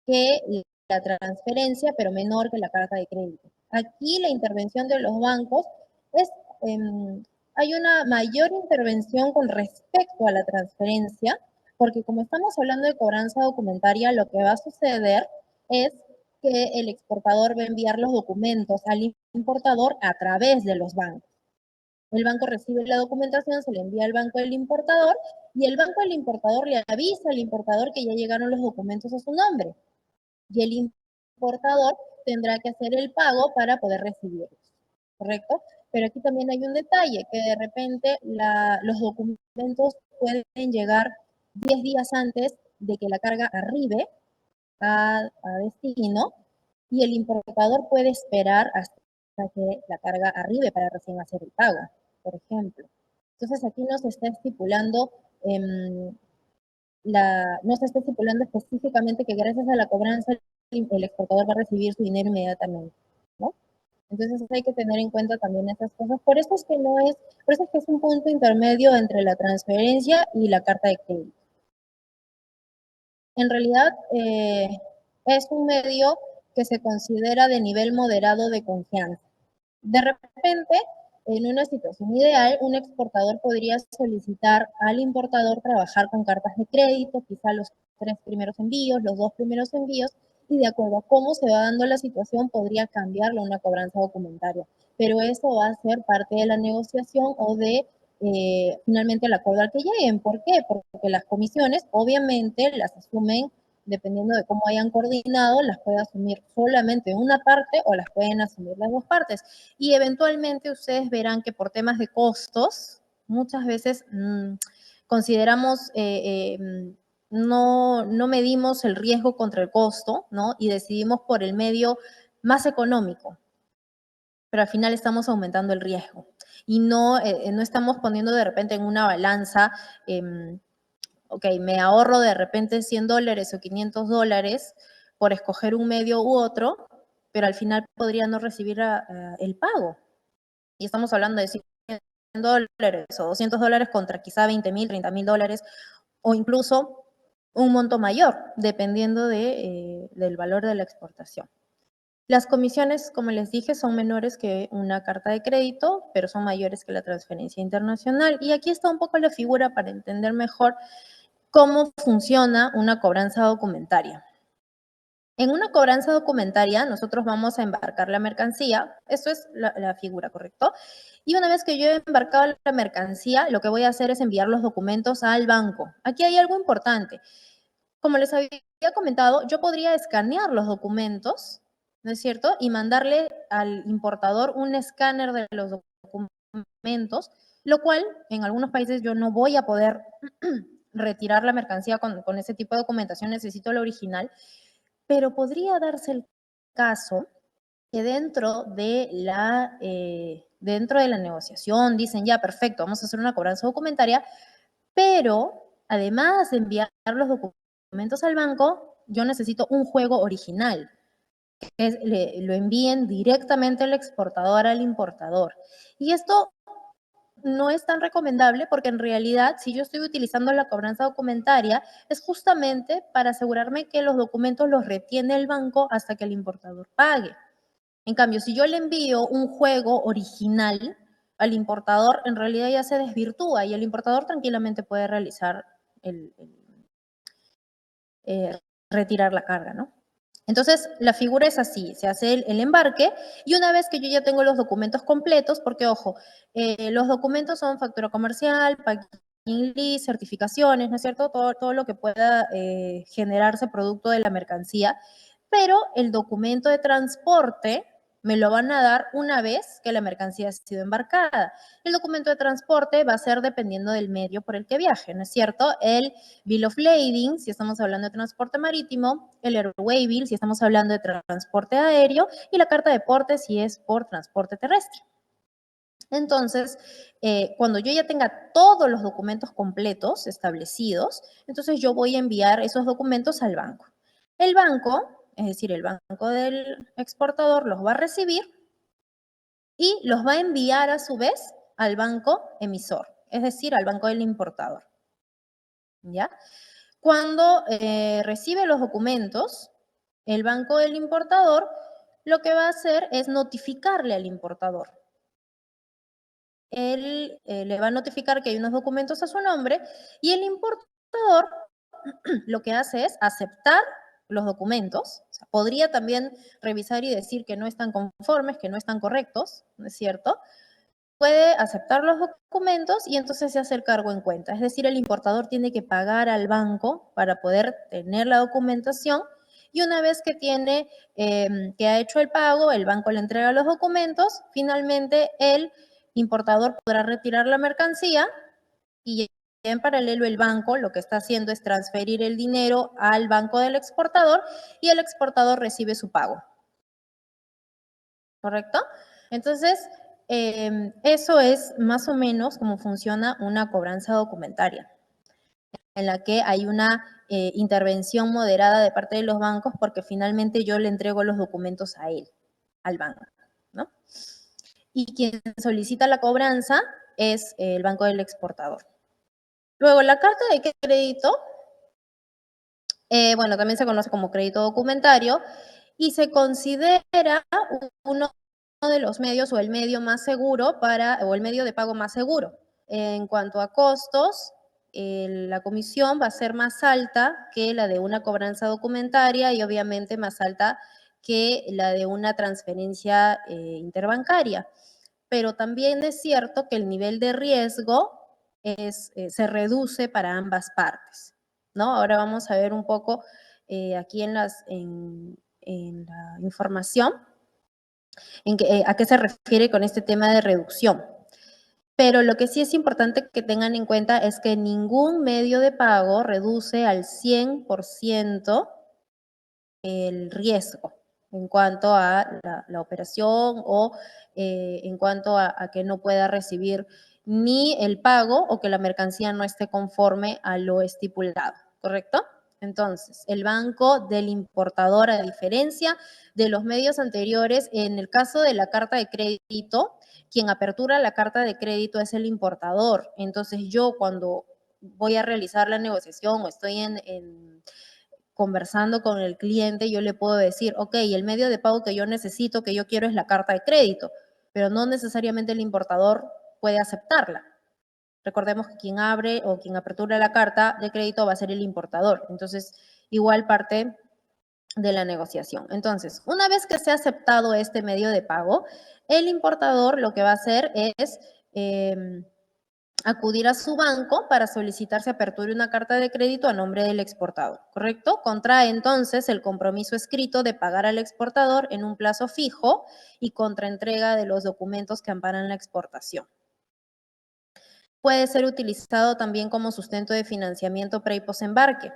que la transferencia, pero menor que la carta de crédito. Aquí la intervención de los bancos es, hay una mayor intervención con respecto a la transferencia, porque como estamos hablando de cobranza documentaria, lo que va a suceder es que el exportador va a enviar los documentos al importador a través de los bancos. El banco recibe la documentación, se le envía al banco del importador y el banco del importador le avisa al importador que ya llegaron los documentos a su nombre y el importador tendrá que hacer el pago para poder recibirlos, ¿correcto? Pero aquí también hay un detalle, que de repente los documentos pueden llegar 10 días antes de que la carga arribe a destino y el importador puede esperar hasta que la carga arribe para recién hacer el pago, por ejemplo. Entonces aquí no se está estipulando no se está estipulando específicamente que gracias a la cobranza el exportador va a recibir su dinero inmediatamente, ¿no? Entonces hay que tener en cuenta también esas cosas. Por eso es que por eso es que es un punto intermedio entre la transferencia y la carta de crédito. En realidad es un medio que se considera de nivel moderado de confianza. De repente, en una situación ideal, un exportador podría solicitar al importador trabajar con cartas de crédito, quizá los 3 primeros envíos, los 2 primeros envíos, y de acuerdo a cómo se va dando la situación, podría cambiarlo a una cobranza documentaria. Pero eso va a ser parte de la negociación o de finalmente el acuerdo al que lleguen. ¿Por qué? Porque las comisiones obviamente las asumen dependiendo de cómo hayan coordinado, las puede asumir solamente una parte o las pueden asumir las dos partes. Y eventualmente ustedes verán que por temas de costos, muchas veces consideramos, no medimos el riesgo contra el costo, ¿no? Y decidimos por el medio más económico, pero al final estamos aumentando el riesgo. Y no estamos poniendo de repente en una balanza, ok, me ahorro de repente $100 o $500 por escoger un medio u otro, pero al final podría no recibir el pago. Y estamos hablando de $100 o $200 contra quizá $20,000, $30,000 o incluso un monto mayor, dependiendo del valor de la exportación. Las comisiones, como les dije, son menores que una carta de crédito, pero son mayores que la transferencia internacional. Y aquí está un poco la figura para entender mejor cómo funciona una cobranza documentaria. En una cobranza documentaria, nosotros vamos a embarcar la mercancía. Esto es la figura, ¿correcto? Y una vez que yo he embarcado la mercancía, lo que voy a hacer es enviar los documentos al banco. Aquí hay algo importante. Como les había comentado, yo podría escanear los documentos, ¿no es cierto? Y mandarle al importador un escáner de los documentos, lo cual en algunos países yo no voy a poder retirar la mercancía con ese tipo de documentación, necesito la original, pero podría darse el caso que dentro de la negociación dicen, ya, perfecto, vamos a hacer una cobranza documentaria, pero además de enviar los documentos al banco, yo necesito un juego original, que lo envíen directamente el exportador al importador. Y esto no es tan recomendable porque en realidad si yo estoy utilizando la cobranza documentaria es justamente para asegurarme que los documentos los retiene el banco hasta que el importador pague. En cambio, si yo le envío un juego original al importador, en realidad ya se desvirtúa y el importador tranquilamente puede realizar retirar la carga, ¿no? Entonces, la figura es así, se hace el embarque y una vez que yo ya tengo los documentos completos, porque ojo, los documentos son factura comercial, packing list, certificaciones, ¿no es cierto? Todo lo que pueda generarse producto de la mercancía, pero el documento de transporte me lo van a dar una vez que la mercancía ha sido embarcada. El documento de transporte va a ser dependiendo del medio por el que viaje, ¿no es cierto? El Bill of Lading, si estamos hablando de transporte marítimo, el Airway Bill, si estamos hablando de transporte aéreo, y la carta de porte, si es por transporte terrestre. Entonces, cuando yo ya tenga todos los documentos completos establecidos, entonces yo voy a enviar esos documentos al banco. El banco, es decir, el banco del exportador los va a recibir y los va a enviar a su vez al banco emisor, es decir, al banco del importador. ¿Ya? Cuando recibe los documentos, el banco del importador lo que va a hacer es notificarle al importador. Él le va a notificar que hay unos documentos a su nombre y el importador lo que hace es aceptar los documentos. O sea, podría también revisar y decir que no están conformes, que no están correctos, ¿no es cierto? Puede aceptar los documentos y entonces se hace el cargo en cuenta. Es decir, el importador tiene que pagar al banco para poder tener la documentación y una vez que que ha hecho el pago, el banco le entrega los documentos, finalmente el importador podrá retirar la mercancía y en paralelo el banco lo que está haciendo es transferir el dinero al banco del exportador y el exportador recibe su pago. ¿Correcto? Entonces, eso es más o menos cómo funciona una cobranza documentaria, en la que hay una intervención moderada de parte de los bancos porque finalmente yo le entrego los documentos a él, al banco, ¿no? Y quien solicita la cobranza es el banco del exportador. Luego, la carta de crédito, bueno, también se conoce como crédito documentario y se considera uno de los medios o el medio más seguro o el medio de pago más seguro. En cuanto a costos, la comisión va a ser más alta que la de una cobranza documentaria y obviamente más alta que la de una transferencia interbancaria. Pero también es cierto que el nivel de riesgo se reduce para ambas partes, ¿no? Ahora vamos a ver un poco aquí en la información a qué se refiere con este tema de reducción. Pero lo que sí es importante que tengan en cuenta es que ningún medio de pago reduce al 100% el riesgo en cuanto a la operación o en cuanto a que no pueda recibir ni el pago o que la mercancía no esté conforme a lo estipulado, ¿correcto? Entonces, el banco del importador, a diferencia de los medios anteriores, en el caso de la carta de crédito, quien apertura la carta de crédito es el importador. Entonces, yo cuando voy a realizar la negociación o estoy conversando con el cliente, yo le puedo decir, ok, el medio de pago que yo necesito, que yo quiero es la carta de crédito, pero no necesariamente el importador puede aceptarla. Recordemos que quien abre o quien apertura la carta de crédito va a ser el importador. Entonces, igual parte de la negociación. Entonces, una vez que se ha aceptado este medio de pago, el importador lo que va a hacer es acudir a su banco para solicitar se aperture una carta de crédito a nombre del exportador, ¿correcto? Contrae entonces el compromiso escrito de pagar al exportador en un plazo fijo y contraentrega de los documentos que amparan la exportación. Puede ser utilizado también como sustento de financiamiento pre y posembarque.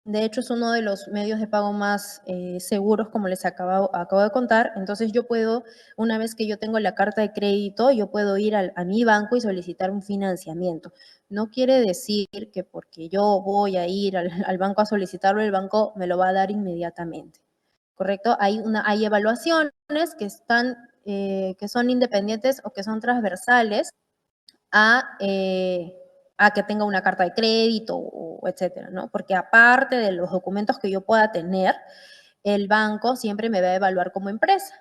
De hecho, es uno de los medios de pago más seguros, como les acabo de contar. Entonces, yo puedo, una vez que yo tengo la carta de crédito, yo puedo ir a mi banco y solicitar un financiamiento. No quiere decir que porque yo voy a ir al banco a solicitarlo, el banco me lo va a dar inmediatamente. ¿Correcto? Hay evaluaciones que son independientes o que son transversales a que tenga una carta de crédito o etcétera, ¿no? Porque aparte de los documentos que yo pueda tener, el banco siempre me va a evaluar como empresa.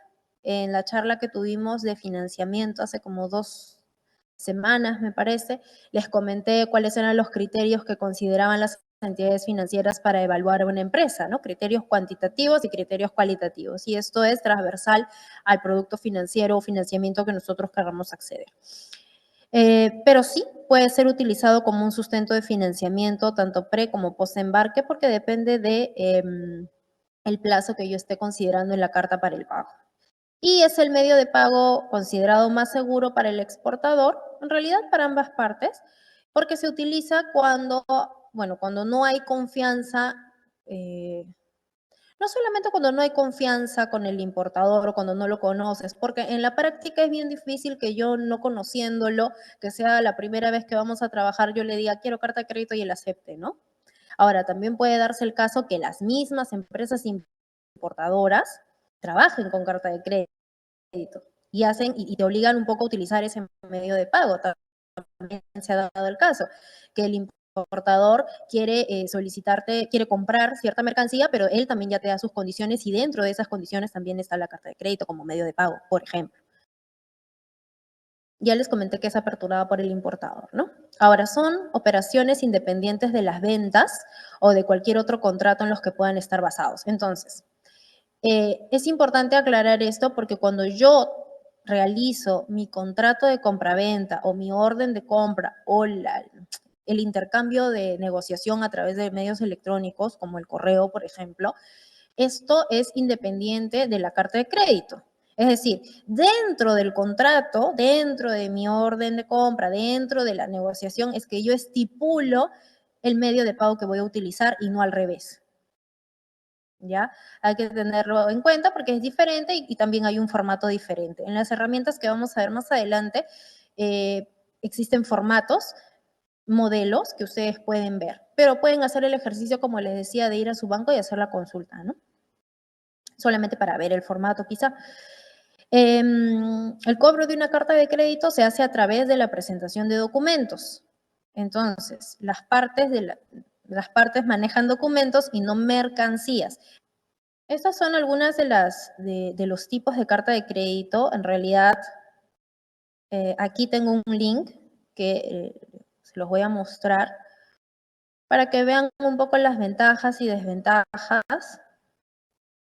En la charla que tuvimos de financiamiento hace como 2 semanas, me parece, les comenté cuáles eran los criterios que consideraban las entidades financieras para evaluar a una empresa, ¿no? Criterios cuantitativos y criterios cualitativos. Y esto es transversal al producto financiero o financiamiento que nosotros queramos acceder. Pero sí puede ser utilizado como un sustento de financiamiento, tanto pre como post-embarque, porque depende de el plazo que yo esté considerando en la carta para el pago. Y es el medio de pago considerado más seguro para el exportador, en realidad para ambas partes, porque se utiliza cuando no hay confianza no solamente cuando no hay confianza con el importador o cuando no lo conoces, porque en la práctica es bien difícil que yo no conociéndolo, que sea la primera vez que vamos a trabajar, yo le diga quiero carta de crédito y él acepte, ¿no? Ahora, también puede darse el caso que las mismas empresas importadoras trabajen con carta de crédito. y te obligan un poco a utilizar ese medio de pago. También se ha dado el caso, que el importador quiere quiere comprar cierta mercancía, pero él también ya te da sus condiciones y dentro de esas condiciones también está la carta de crédito como medio de pago, por ejemplo. Ya les comenté que es aperturada por el importador, ¿no? Ahora, son operaciones independientes de las ventas o de cualquier otro contrato en los que puedan estar basados. Entonces, es importante aclarar esto porque cuando yo realizo mi contrato de compraventa o mi orden de compra o el intercambio de negociación a través de medios electrónicos, como el correo, por ejemplo, esto es independiente de la carta de crédito. Es decir, dentro del contrato, dentro de mi orden de compra, dentro de la negociación, es que yo estipulo el medio de pago que voy a utilizar y no al revés. ¿Ya? Hay que tenerlo en cuenta porque es diferente y también hay un formato diferente. En las herramientas que vamos a ver más adelante, existen formatos, modelos que ustedes pueden ver, pero pueden hacer el ejercicio, como les decía, de ir a su banco y hacer la consulta, ¿no? Solamente para ver el formato quizá. El cobro de una carta de crédito se hace a través de la presentación de documentos. Entonces, las partes manejan documentos y no mercancías. Estas son algunas de los tipos de carta de crédito. En realidad, aquí tengo un link que se los voy a mostrar para que vean un poco las ventajas y desventajas.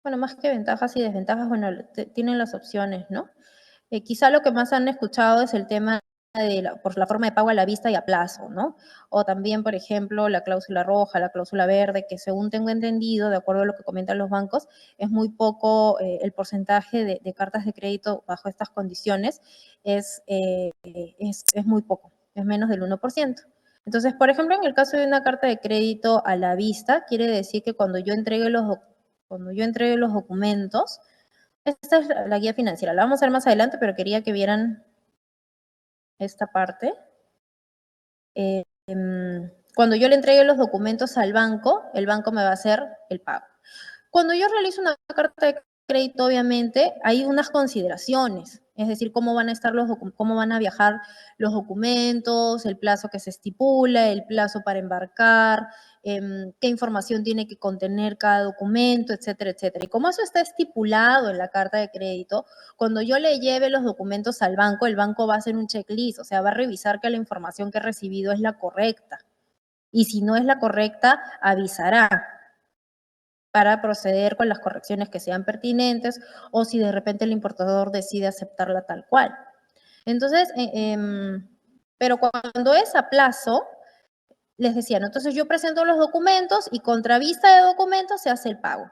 Bueno, más que ventajas y desventajas, bueno, tienen las opciones, ¿no? Quizá lo que más han escuchado es el tema por la forma de pago a la vista y a plazo, ¿no? O también, por ejemplo, la cláusula roja, la cláusula verde, que según tengo entendido, de acuerdo a lo que comentan los bancos, es muy poco el porcentaje de cartas de crédito bajo estas condiciones, es muy poco, es menos del 1%. Entonces, por ejemplo, en el caso de una carta de crédito a la vista, quiere decir que cuando yo entregue los documentos, esta es la guía financiera, la vamos a ver más adelante, pero quería que vieran esta parte. Cuando yo le entregue los documentos al banco, el banco me va a hacer el pago. Cuando yo realizo una carta de crédito, obviamente, hay unas consideraciones, es decir, cómo van a viajar los documentos, el plazo que se estipula, el plazo para embarcar, qué información tiene que contener cada documento, etcétera, etcétera. Y como eso está estipulado en la carta de crédito, cuando yo le lleve los documentos al banco, el banco va a hacer un checklist, o sea, va a revisar que la información que he recibido es la correcta. Y si no es la correcta, avisará para proceder con las correcciones que sean pertinentes o si de repente el importador decide aceptarla tal cual. Entonces, pero cuando es a plazo, les decía, ¿no? Entonces yo presento los documentos y contra vista de documentos se hace el pago.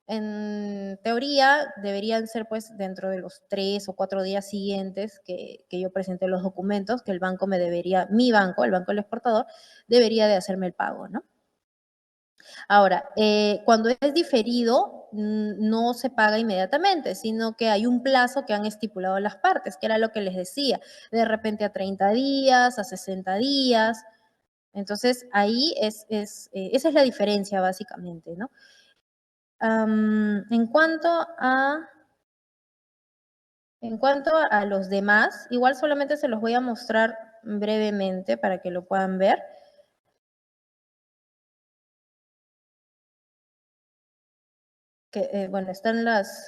En teoría deberían ser pues dentro de los 3 o 4 días siguientes que yo presente los documentos, que mi banco, el banco del exportador, debería de hacerme el pago, ¿no? Ahora, cuando es diferido, no se paga inmediatamente, sino que hay un plazo que han estipulado las partes, que era lo que les decía, de repente a 30 días, a 60 días. Entonces, ahí esa es la diferencia básicamente, ¿no? En cuanto a los demás, igual solamente se los voy a mostrar brevemente para que lo puedan ver. Bueno, están aquí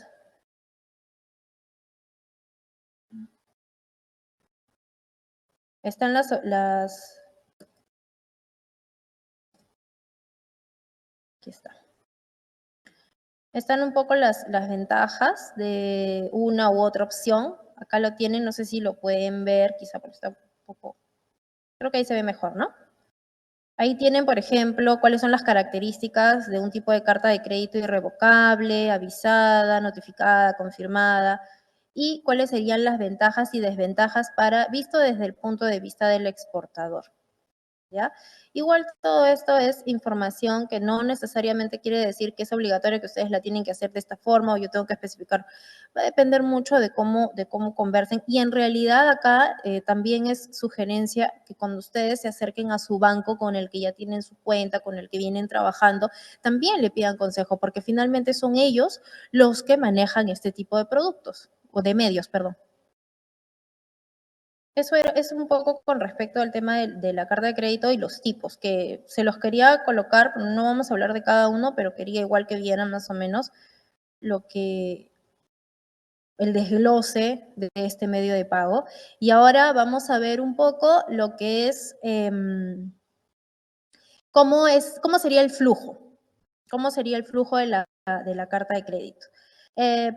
está. Están un poco las ventajas de una u otra opción. Acá lo tienen, no sé si lo pueden ver, quizá porque está un poco, creo que ahí se ve mejor, ¿no? Ahí tienen, por ejemplo, cuáles son las características de un tipo de carta de crédito irrevocable, avisada, notificada, confirmada, y cuáles serían las ventajas y desventajas visto desde el punto de vista del exportador. ¿Ya? Igual todo esto es información que no necesariamente quiere decir que es obligatorio que ustedes la tienen que hacer de esta forma o yo tengo que especificar. Va a depender mucho de cómo conversen. Y en realidad acá también es sugerencia que cuando ustedes se acerquen a su banco con el que ya tienen su cuenta, con el que vienen trabajando, también le pidan consejo, porque finalmente son ellos los que manejan este tipo de productos. o de medios, perdón. Eso es un poco con respecto al tema de la carta de crédito y los tipos, que se los quería colocar, no vamos a hablar de cada uno, pero quería igual que vieran más o menos lo que, el desglose de este medio de pago. Y ahora vamos a ver un poco lo que es, cómo sería el flujo. ¿Cómo sería el flujo de la carta de crédito?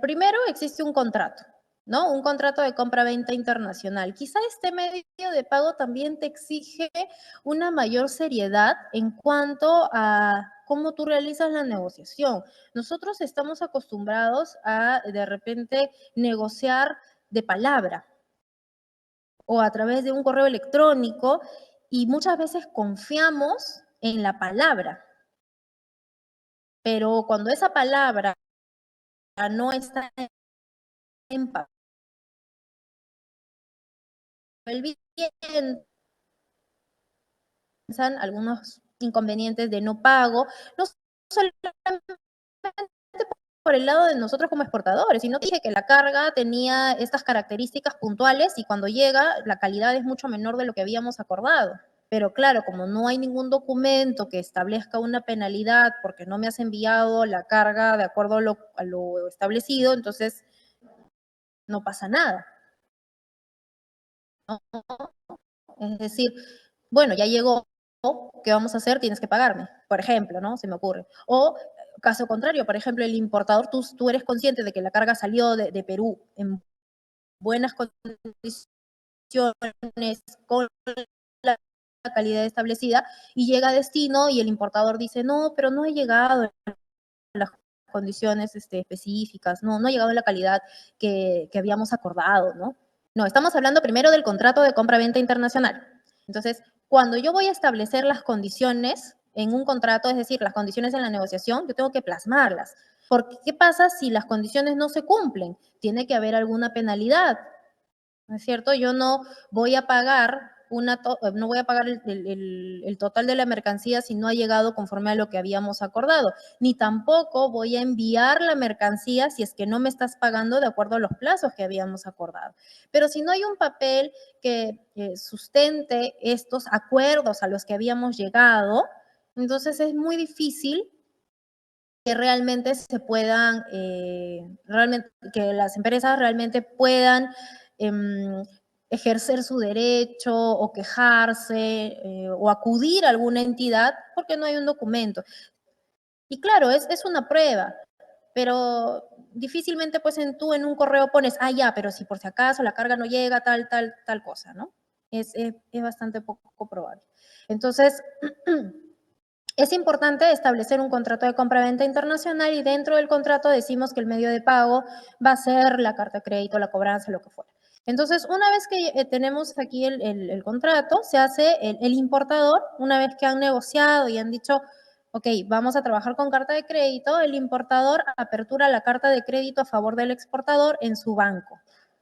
Primero existe un contrato, ¿no? Un contrato de compra-venta internacional. Quizá este medio de pago también te exige una mayor seriedad en cuanto a cómo tú realizas la negociación. Nosotros estamos acostumbrados a, de repente, negociar de palabra o a través de un correo electrónico y muchas veces confiamos en la palabra. Pero cuando esa palabra no está en papel bien, algunos inconvenientes de no pago, no solamente por el lado de nosotros como exportadores, sino que dije que la carga tenía estas características puntuales y cuando llega la calidad es mucho menor de lo que habíamos acordado. Pero claro, como no hay ningún documento que establezca una penalidad porque no me has enviado la carga de acuerdo a lo establecido, entonces no pasa nada, ¿no? Es decir, bueno, ya llegó, ¿qué vamos a hacer? Tienes que pagarme, por ejemplo, ¿no? Se me ocurre. O caso contrario, por ejemplo, el importador, tú eres consciente de que la carga salió de Perú en buenas condiciones, con la calidad establecida, y llega a destino y el importador dice, no, pero no he llegado en las condiciones específicas, no ha llegado en la calidad que habíamos acordado, ¿no? No, estamos hablando primero del contrato de compra-venta internacional. Entonces, cuando yo voy a establecer las condiciones en un contrato, es decir, las condiciones en la negociación, yo tengo que plasmarlas. Porque, ¿qué pasa si las condiciones no se cumplen? Tiene que haber alguna penalidad, ¿no es cierto? Yo no voy a pagar no voy a pagar el total de la mercancía si no ha llegado conforme a lo que habíamos acordado, ni tampoco voy a enviar la mercancía si es que no me estás pagando de acuerdo a los plazos que habíamos acordado. Pero si no hay un papel que sustente estos acuerdos a los que habíamos llegado, entonces es muy difícil que realmente se puedan, que las empresas realmente puedan ejercer su derecho o quejarse o acudir a alguna entidad porque no hay un documento. Y claro, es una prueba, pero difícilmente pues tú en un correo pones, ah, ya, pero si por si acaso la carga no llega, tal cosa, ¿no? Es bastante poco probable. Entonces, es importante establecer un contrato de compra-venta internacional y dentro del contrato decimos que el medio de pago va a ser la carta de crédito, la cobranza, lo que fuera. Entonces, una vez que tenemos aquí el contrato, se hace el importador, una vez que han negociado y han dicho, ok, vamos a trabajar con carta de crédito, el importador apertura la carta de crédito a favor del exportador en su banco.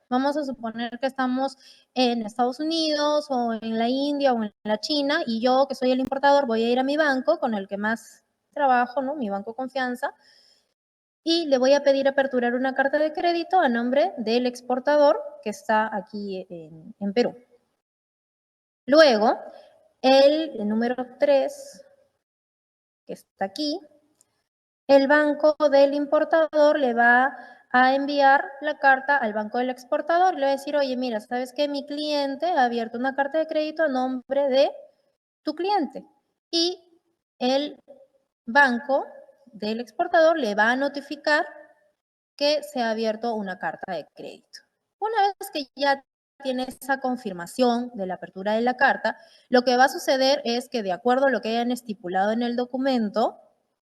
Vamos a suponer que estamos en Estados Unidos o en la India o en la China y yo, que soy el importador, voy a ir a mi banco con el que más trabajo, ¿no? Mi banco confianza, y le voy a pedir aperturar una carta de crédito a nombre del exportador que está aquí en Perú. Luego, el número 3, que está aquí, el banco del importador le va a enviar la carta al banco del exportador y le va a decir, oye, mira, ¿sabes qué? Mi cliente ha abierto una carta de crédito a nombre de tu cliente. Y el banco del exportador le va a notificar que se ha abierto una carta de crédito. Una vez que ya tiene esa confirmación de la apertura de la carta, lo que va a suceder es que de acuerdo a lo que hayan estipulado en el documento,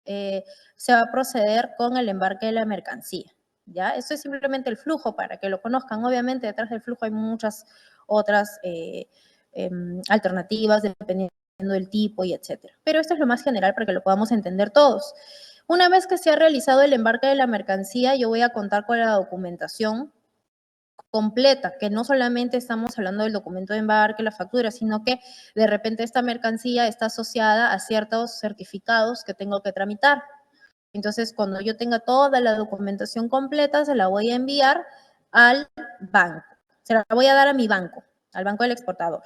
se va a proceder con el embarque de la mercancía. ¿Ya? Eso es simplemente el flujo para que lo conozcan. Obviamente detrás del flujo hay muchas otras alternativas dependiendo del tipo y etcétera. Pero esto es lo más general para que lo podamos entender todos. Una vez que se ha realizado el embarque de la mercancía, yo voy a contar con la documentación completa, que no solamente estamos hablando del documento de embarque, la factura, sino que de repente esta mercancía está asociada a ciertos certificados que tengo que tramitar. Entonces, cuando yo tenga toda la documentación completa, se la voy a enviar al banco. Se la voy a dar a mi banco, al banco del exportador.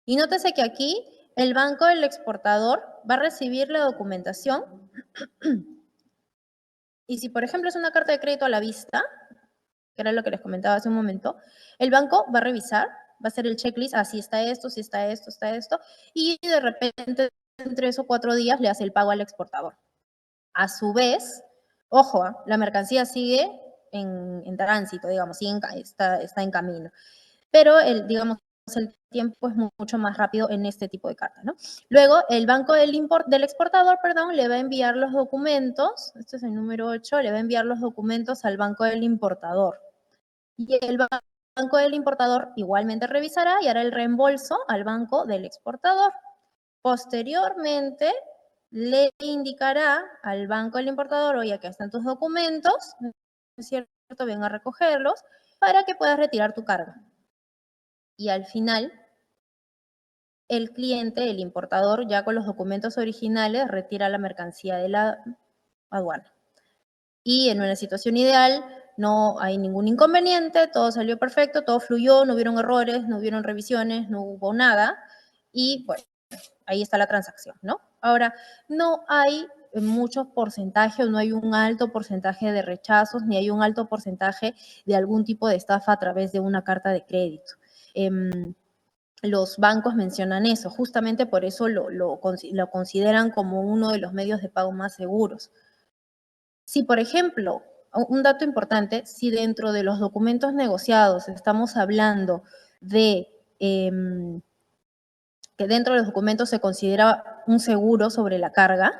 Y nótese que aquí el banco del exportador va a recibir la documentación y si, por ejemplo, es una carta de crédito a la vista, que era lo que les comentaba hace un momento, el banco va a revisar, va a hacer el checklist, si está esto, si está esto, está esto, y de repente en 3 o 4 días le hace el pago al exportador. A su vez, ojo, la mercancía sigue en tránsito, digamos, está en camino. Pero digamos, el tiempo es mucho más rápido en este tipo de cartas, ¿no? Luego, el banco del exportador, perdón, le va a enviar los documentos, este es el número 8, le va a enviar los documentos al banco del importador. Y el banco del importador igualmente revisará y hará el reembolso al banco del exportador. Posteriormente, le indicará al banco del importador, oye, acá están tus documentos, ¿no es cierto? Ven a recogerlos para que puedas retirar tu carga. Y al final, el cliente, el importador, ya con los documentos originales, retira la mercancía de la aduana. Y en una situación ideal, no hay ningún inconveniente, todo salió perfecto, todo fluyó, no hubieron errores, no hubieron revisiones, no hubo nada. Y bueno, ahí está la transacción, ¿no? Ahora, no hay muchos porcentajes, no hay un alto porcentaje de rechazos, ni hay un alto porcentaje de algún tipo de estafa a través de una carta de crédito. Los bancos mencionan eso, justamente por eso lo consideran como uno de los medios de pago más seguros. Si, por ejemplo, un dato importante, si dentro de los documentos negociados estamos hablando de que dentro de los documentos se considera un seguro sobre la carga,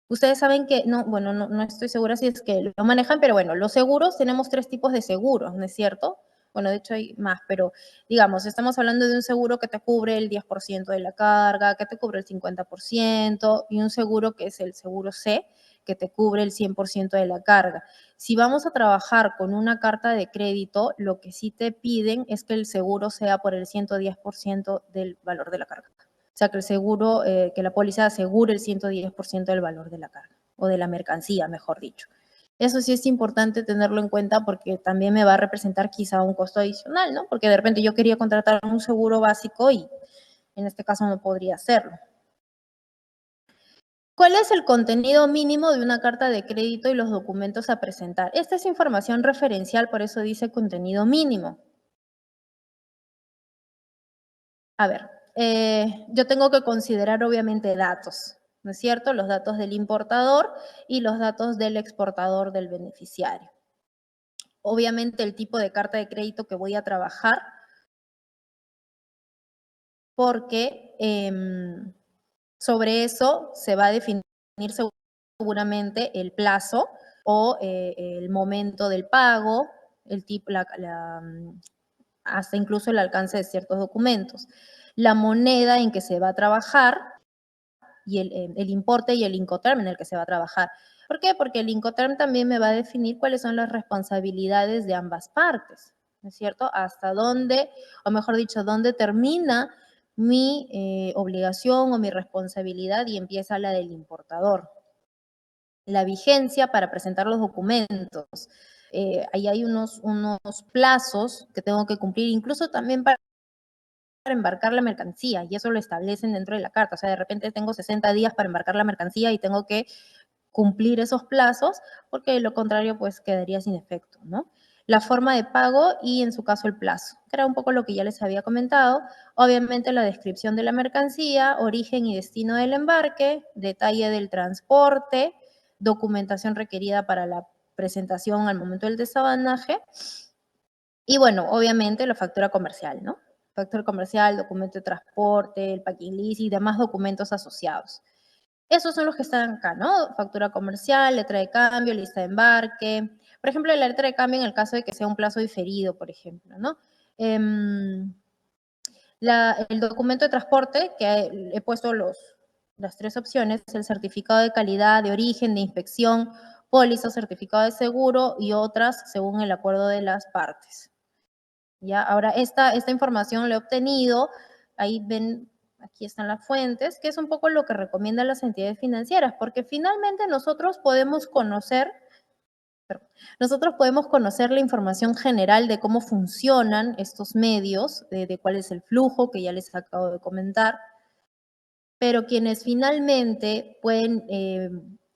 ustedes saben que, no estoy segura si es que lo manejan, pero bueno, los seguros, tenemos 3 tipos de seguros, ¿no es cierto? Bueno, de hecho hay más, pero digamos, estamos hablando de un seguro que te cubre el 10% de la carga, que te cubre el 50%, y un seguro que es el seguro C, que te cubre el 100% de la carga. Si vamos a trabajar con una carta de crédito, lo que sí te piden es que el seguro sea por el 110% del valor de la carga. O sea, que el seguro, que la póliza asegure el 110% del valor de la carga, o de la mercancía, mejor dicho. Eso sí es importante tenerlo en cuenta porque también me va a representar quizá un costo adicional, ¿no? Porque de repente yo quería contratar un seguro básico y en este caso no podría hacerlo. ¿Cuál es el contenido mínimo de una carta de crédito y los documentos a presentar? Esta es información referencial, por eso dice contenido mínimo. A ver, yo tengo que considerar obviamente datos, ¿no es cierto? Los datos del importador y los datos del exportador del beneficiario. Obviamente el tipo de carta de crédito que voy a trabajar, porque sobre eso se va a definir seguramente el plazo o el momento del pago, el tipo, hasta incluso el alcance de ciertos documentos. La moneda en que se va a trabajar y el importe y el Incoterm en el que se va a trabajar. ¿Por qué? Porque el Incoterm también me va a definir cuáles son las responsabilidades de ambas partes, ¿no es cierto? Hasta dónde, o mejor dicho, dónde termina mi obligación o mi responsabilidad y empieza la del importador. La vigencia para presentar los documentos. Ahí hay unos plazos que tengo que cumplir, incluso también para embarcar la mercancía, y eso lo establecen dentro de la carta. O sea, de repente tengo 60 días para embarcar la mercancía y tengo que cumplir esos plazos, porque de lo contrario, pues quedaría sin efecto, ¿no? La forma de pago y en su caso el plazo, que era un poco lo que ya les había comentado. Obviamente la descripción de la mercancía, origen y destino del embarque, detalle del transporte, documentación requerida para la presentación al momento del desabanaje y bueno, obviamente la factura comercial, ¿no? Factura comercial, documento de transporte, el packing list y demás documentos asociados. Esos son los que están acá, ¿no? Factura comercial, letra de cambio, lista de embarque. Por ejemplo, la letra de cambio en el caso de que sea un plazo diferido, por ejemplo, ¿no? El documento de transporte, que he puesto las 3 opciones, el certificado de calidad, de origen, de inspección, póliza, certificado de seguro y otras según el acuerdo de las partes. ¿Ya? Ahora, esta información la he obtenido, ahí ven, aquí están las fuentes, que es un poco lo que recomiendan las entidades financieras, porque finalmente nosotros podemos conocer nosotros podemos conocer la información general de cómo funcionan estos medios, de cuál es el flujo, que ya les acabo de comentar, pero quienes finalmente pueden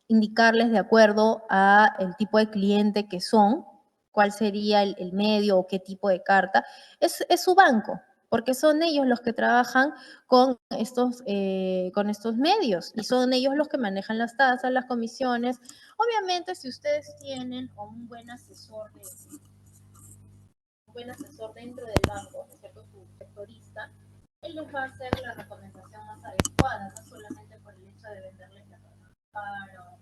indicarles de acuerdo a el tipo de cliente que son, cuál sería el medio o qué tipo de carta, es su banco, porque son ellos los que trabajan con estos medios y son ellos los que manejan las tasas, las comisiones. Obviamente, si ustedes tienen un buen asesor, dentro del banco, ¿no es cierto? Su sectorista, él les va a hacer la recomendación más adecuada, no solamente por el hecho de venderles la tasa para o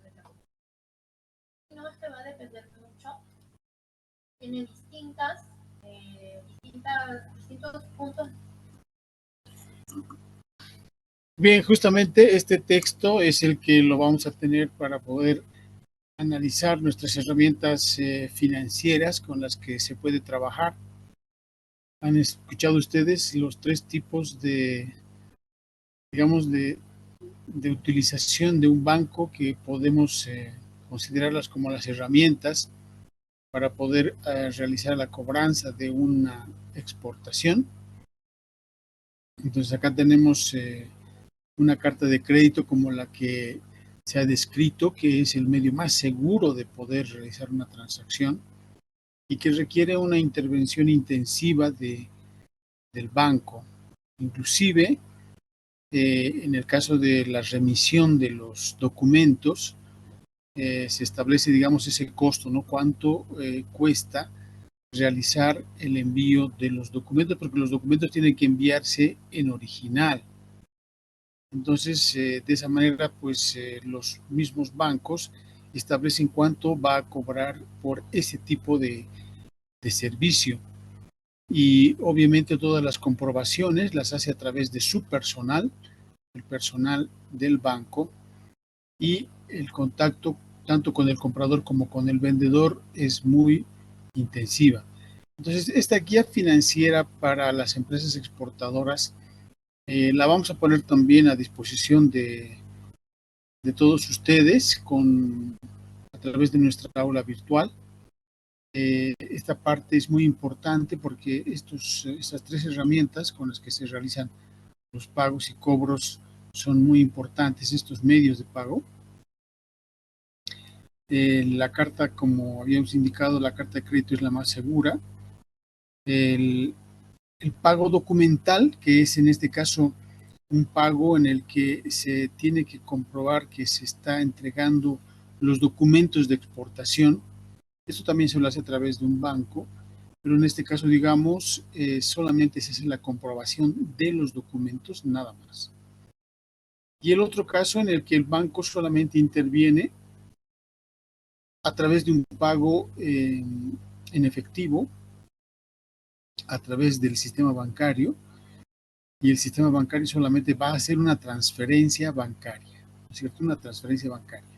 no, es que va a depender mucho. Tiene distintos puntos. Bien, justamente este texto es el que lo vamos a tener para poder analizar nuestras herramientas financieras con las que se puede trabajar. Han escuchado ustedes los tres tipos de, digamos, de utilización de un banco que podemos considerarlas como las herramientas para poder realizar la cobranza de una exportación. Entonces acá tenemos una carta de crédito como la que se ha descrito, que es el medio más seguro de poder realizar una transacción y que requiere una intervención intensiva del banco. Inclusive, en el caso de la remisión de los documentos, se establece, digamos, ese costo, ¿no? Cuánto cuesta realizar el envío de los documentos, porque los documentos tienen que enviarse en original. Entonces, de esa manera, pues los mismos bancos establecen cuánto va a cobrar por ese tipo de servicio. Y obviamente todas las comprobaciones las hace a través de su personal, el personal del banco, y el contacto tanto con el comprador como con el vendedor es muy intensiva. Entonces, esta guía financiera para las empresas exportadoras la vamos a poner también a disposición de todos ustedes a través de nuestra aula virtual. Esta parte es muy importante porque estas tres herramientas con las que se realizan los pagos y cobros son muy importantes, estos medios de pago. La carta, como habíamos indicado, la carta de crédito es la más segura. El, el pago documental, que es en este caso un pago en el que se tiene que comprobar que se está entregando los documentos de exportación. Esto también se lo hace a través de un banco, pero en este caso, digamos, solamente se hace la comprobación de los documentos, nada más. Y el otro caso en el que el banco solamente interviene a través de un pago en efectivo, a través del sistema bancario, y el sistema bancario solamente va a hacer una transferencia bancaria, ¿no es cierto? Una transferencia bancaria.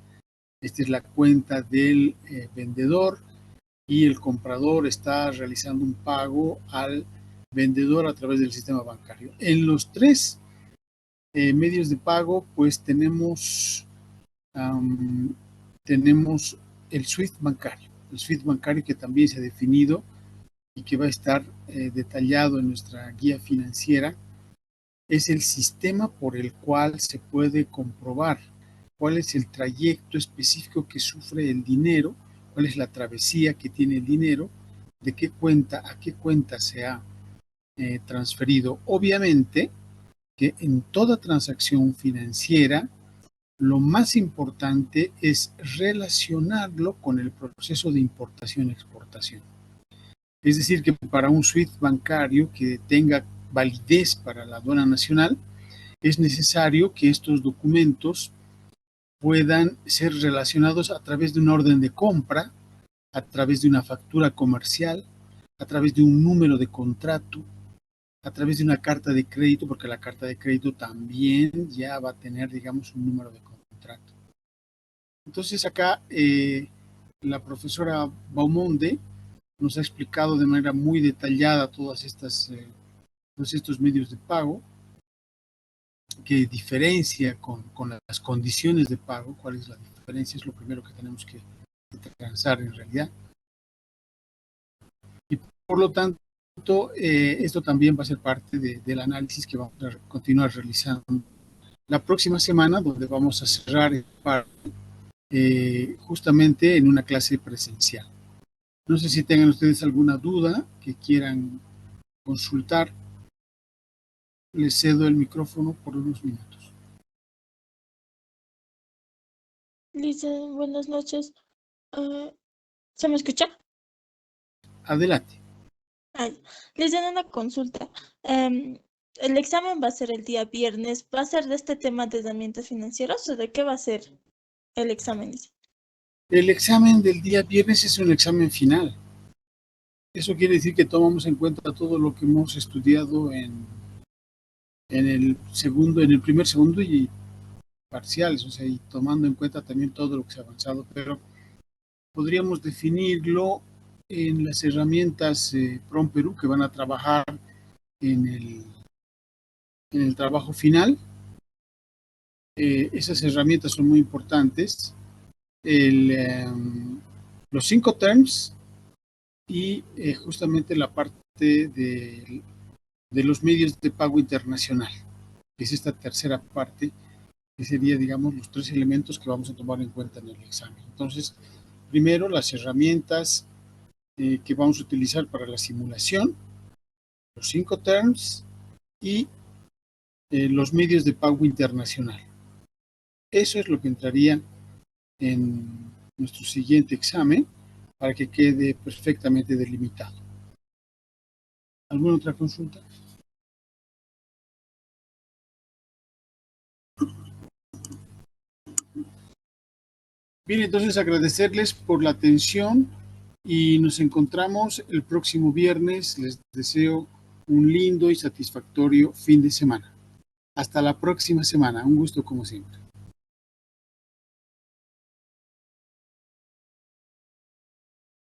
Esta es la cuenta del vendedor y el comprador está realizando un pago al vendedor a través del sistema bancario. En los tres medios de pago, pues tenemos el SWIFT bancario. El SWIFT bancario que también se ha definido y que va a estar detallado en nuestra guía financiera, es el sistema por el cual se puede comprobar cuál es el trayecto específico que sufre el dinero, cuál es la travesía que tiene el dinero, de qué cuenta a qué cuenta se ha transferido. Obviamente que en toda transacción financiera lo más importante es relacionarlo con el proceso de importación-exportación. Es decir, que para un SWIFT bancario que tenga validez para la aduana nacional, es necesario que estos documentos puedan ser relacionados a través de una orden de compra, a través de una factura comercial, a través de un número de contrato, a través de una carta de crédito, porque la carta de crédito también ya va a tener, digamos, un número de contrato. Entonces acá la profesora Baumonde nos ha explicado de manera muy detallada todos estos medios de pago, que diferencia con las condiciones de pago. ¿Cuál es la diferencia? Es lo primero que tenemos que transar en realidad. Y por lo tanto, esto también va a ser parte del análisis que vamos a continuar realizando la próxima semana, donde vamos a cerrar justamente en una clase presencial. No sé si tengan ustedes alguna duda que quieran consultar. Les cedo el micrófono por unos minutos. Lisa, buenas noches. ¿Se me escucha? Adelante. Les dan una consulta. El examen va a ser el día viernes. ¿Va a ser de este tema de herramientas financieras o de qué va a ser el examen? El examen del día viernes es un examen final. Eso quiere decir que tomamos en cuenta todo lo que hemos estudiado en el primer, segundo y parciales, o sea, y tomando en cuenta también todo lo que se ha avanzado, pero podríamos definirlo en las herramientas PROM Perú que van a trabajar en el trabajo final. Esas herramientas son muy importantes. Los 5 terms y justamente la parte de los medios de pago internacional. Es esta tercera parte que sería, digamos, los 3 elementos que vamos a tomar en cuenta en el examen. Entonces, primero, las herramientas que vamos a utilizar para la simulación, los 5 terms y los medios de pago internacional. Eso es lo que entraría en nuestro siguiente examen para que quede perfectamente delimitado. ¿Alguna otra consulta? Bien, entonces agradecerles por la atención y nos encontramos el próximo viernes. Les deseo un lindo y satisfactorio fin de semana. Hasta la próxima semana. Un gusto como siempre.